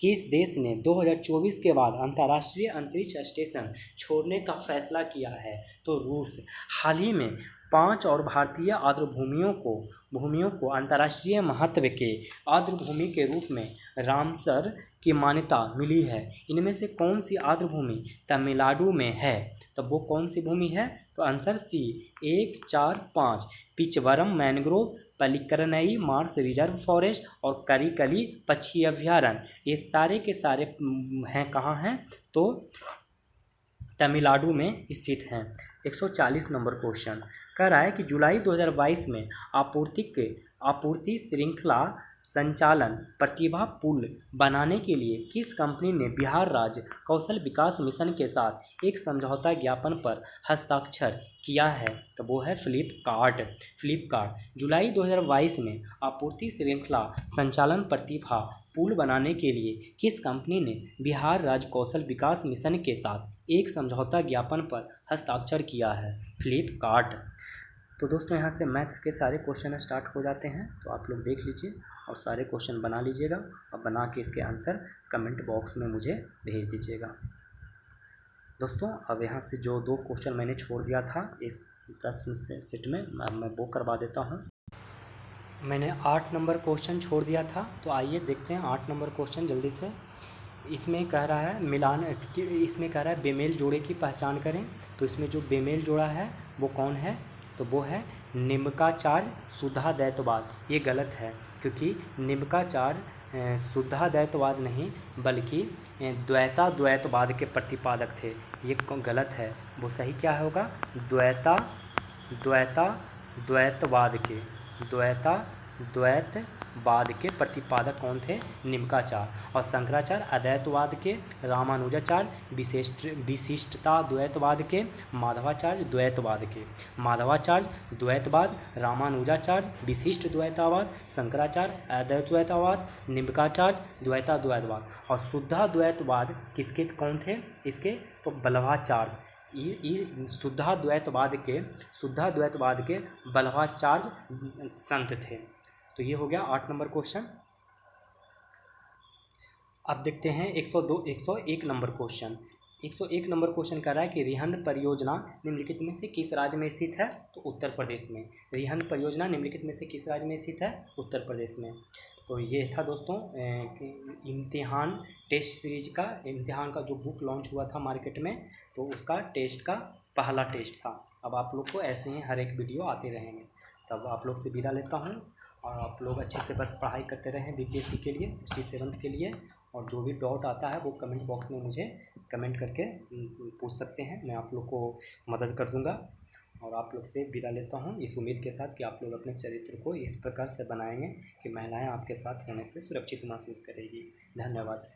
किस देश ने 2024 के बाद अंतर्राष्ट्रीय अंतरिक्ष स्टेशन छोड़ने का फैसला किया है? तो रूस। हाल ही में 5 और भारतीय भूमियों को अंतर्राष्ट्रीय महत्व के आर्द्रभूमि के रूप में रामसर की मान्यता मिली है। इनमें से कौन सी आर्द्रभूमि तमिलनाडु में है? तब वो कौन सी भूमि है? तो answer C 1, 4, 5 Pichavaram mangrove, Pallikaranai marsh reserve forest और करिकली पक्षी अभ्यारण्य, ये सारे के सारे हैं कहाँ हैं? तो तमिलनाडु में स्थित हैं। 140 नंबर क्वेश्चन कह रहा है कि जुलाई 2022 में आपूर्ति श्रृंखला संचालन प्रतिभा पुल बनाने के लिए किस कंपनी ने बिहार राज्य कौशल विकास मिशन के साथ एक समझौता ज्ञापन पर हस्ताक्षर किया है? तो वो है फ्लिपकार्ट। जुलाई 2022 में आपूर्ति श्रृंखला संचालन प्रतिभा पुल बनाने के लिए किस कंपनी ने बिहार राज्य कौशल विकास मिशन के साथ एक समझौता ज्ञापन पर हस्ताक्षर किया है? फ्लिपकार्ट। तो दोस्तों यहाँ से मैथ्स के सारे क्वेश्चन स्टार्ट हो जाते हैं, तो आप लोग देख लीजिए और सारे क्वेश्चन बना लीजिएगा और बना के इसके आंसर कमेंट बॉक्स में मुझे भेज दीजिएगा। दोस्तों अब यहाँ से जो 2 क्वेश्चन मैंने छोड़ दिया था इस प्रश्न सेट में, मैं वो करवा देता हूँ। मैंने 8 नंबर क्वेश्चन छोड़ दिया था, तो आइए देखते हैं 8 नंबर क्वेश्चन जल्दी से। इसमें कह रहा है बेमेल जोड़े की पहचान करें। तो इसमें जो बेमेल जोड़ा है वो कौन है? तो वो है निम्बकाचार्य शुद्धाद्वैतवाद। ये गलत है, क्योंकि निम्बकाचार्य शुद्धाद्वैतवाद नहीं बल्कि द्वैतवाद के प्रतिपादक थे। ये गलत है, वो सही क्या होगा? द्वैतवाद के प्रतिपादक कौन थे? निम्बकाचार्य। और शंकराचार्य अद्वैतवाद के, रामानुजाचार्य विशिष्टता द्वैतवाद के, माधवाचार्य द्वैतवाद, रामानुजाचार्य विशिष्ट द्वैतवाद, शंकराचार्य अद्वैतवाद, निम्बकाचार्य द्वैतवाद। और शुद्धाद्वैतवाद किसके कौन थे इसके? तो बल्लभाचार्य। शुद्धाद्वैतवाद के बल्लभाचार्य संत थे। तो ये हो गया 8 नंबर क्वेश्चन। अब देखते हैं 101 नंबर क्वेश्चन। 101 नंबर क्वेश्चन कह रहा है कि रिहंद परियोजना निम्नलिखित में से किस राज्य में स्थित है? तो उत्तर प्रदेश में। रिहंद परियोजना निम्नलिखित में से किस राज्य में स्थित है? उत्तर प्रदेश में। तो ये था दोस्तों इम्तिहान टेस्ट सीरीज का, इम्तिहान का जो बुक लॉन्च हुआ था मार्केट में, तो उसका टेस्ट का पहला टेस्ट था। अब आप लोग को ऐसे ही हर एक वीडियो आते रहेंगे। तब आप लोग से विदा लेता हूँ और आप लोग अच्छे से बस पढ़ाई करते रहें बीपीएससी के लिए, 67th के लिए। और जो भी डाउट आता है वो कमेंट बॉक्स में मुझे कमेंट करके पूछ सकते हैं, मैं आप लोग को मदद कर दूंगा। और आप लोग से विदा लेता हूँ इस उम्मीद के साथ कि आप लोग अपने चरित्र को इस प्रकार से बनाएंगे कि महिलाएं आपके साथ होने से सुरक्षित महसूस करेगी। धन्यवाद।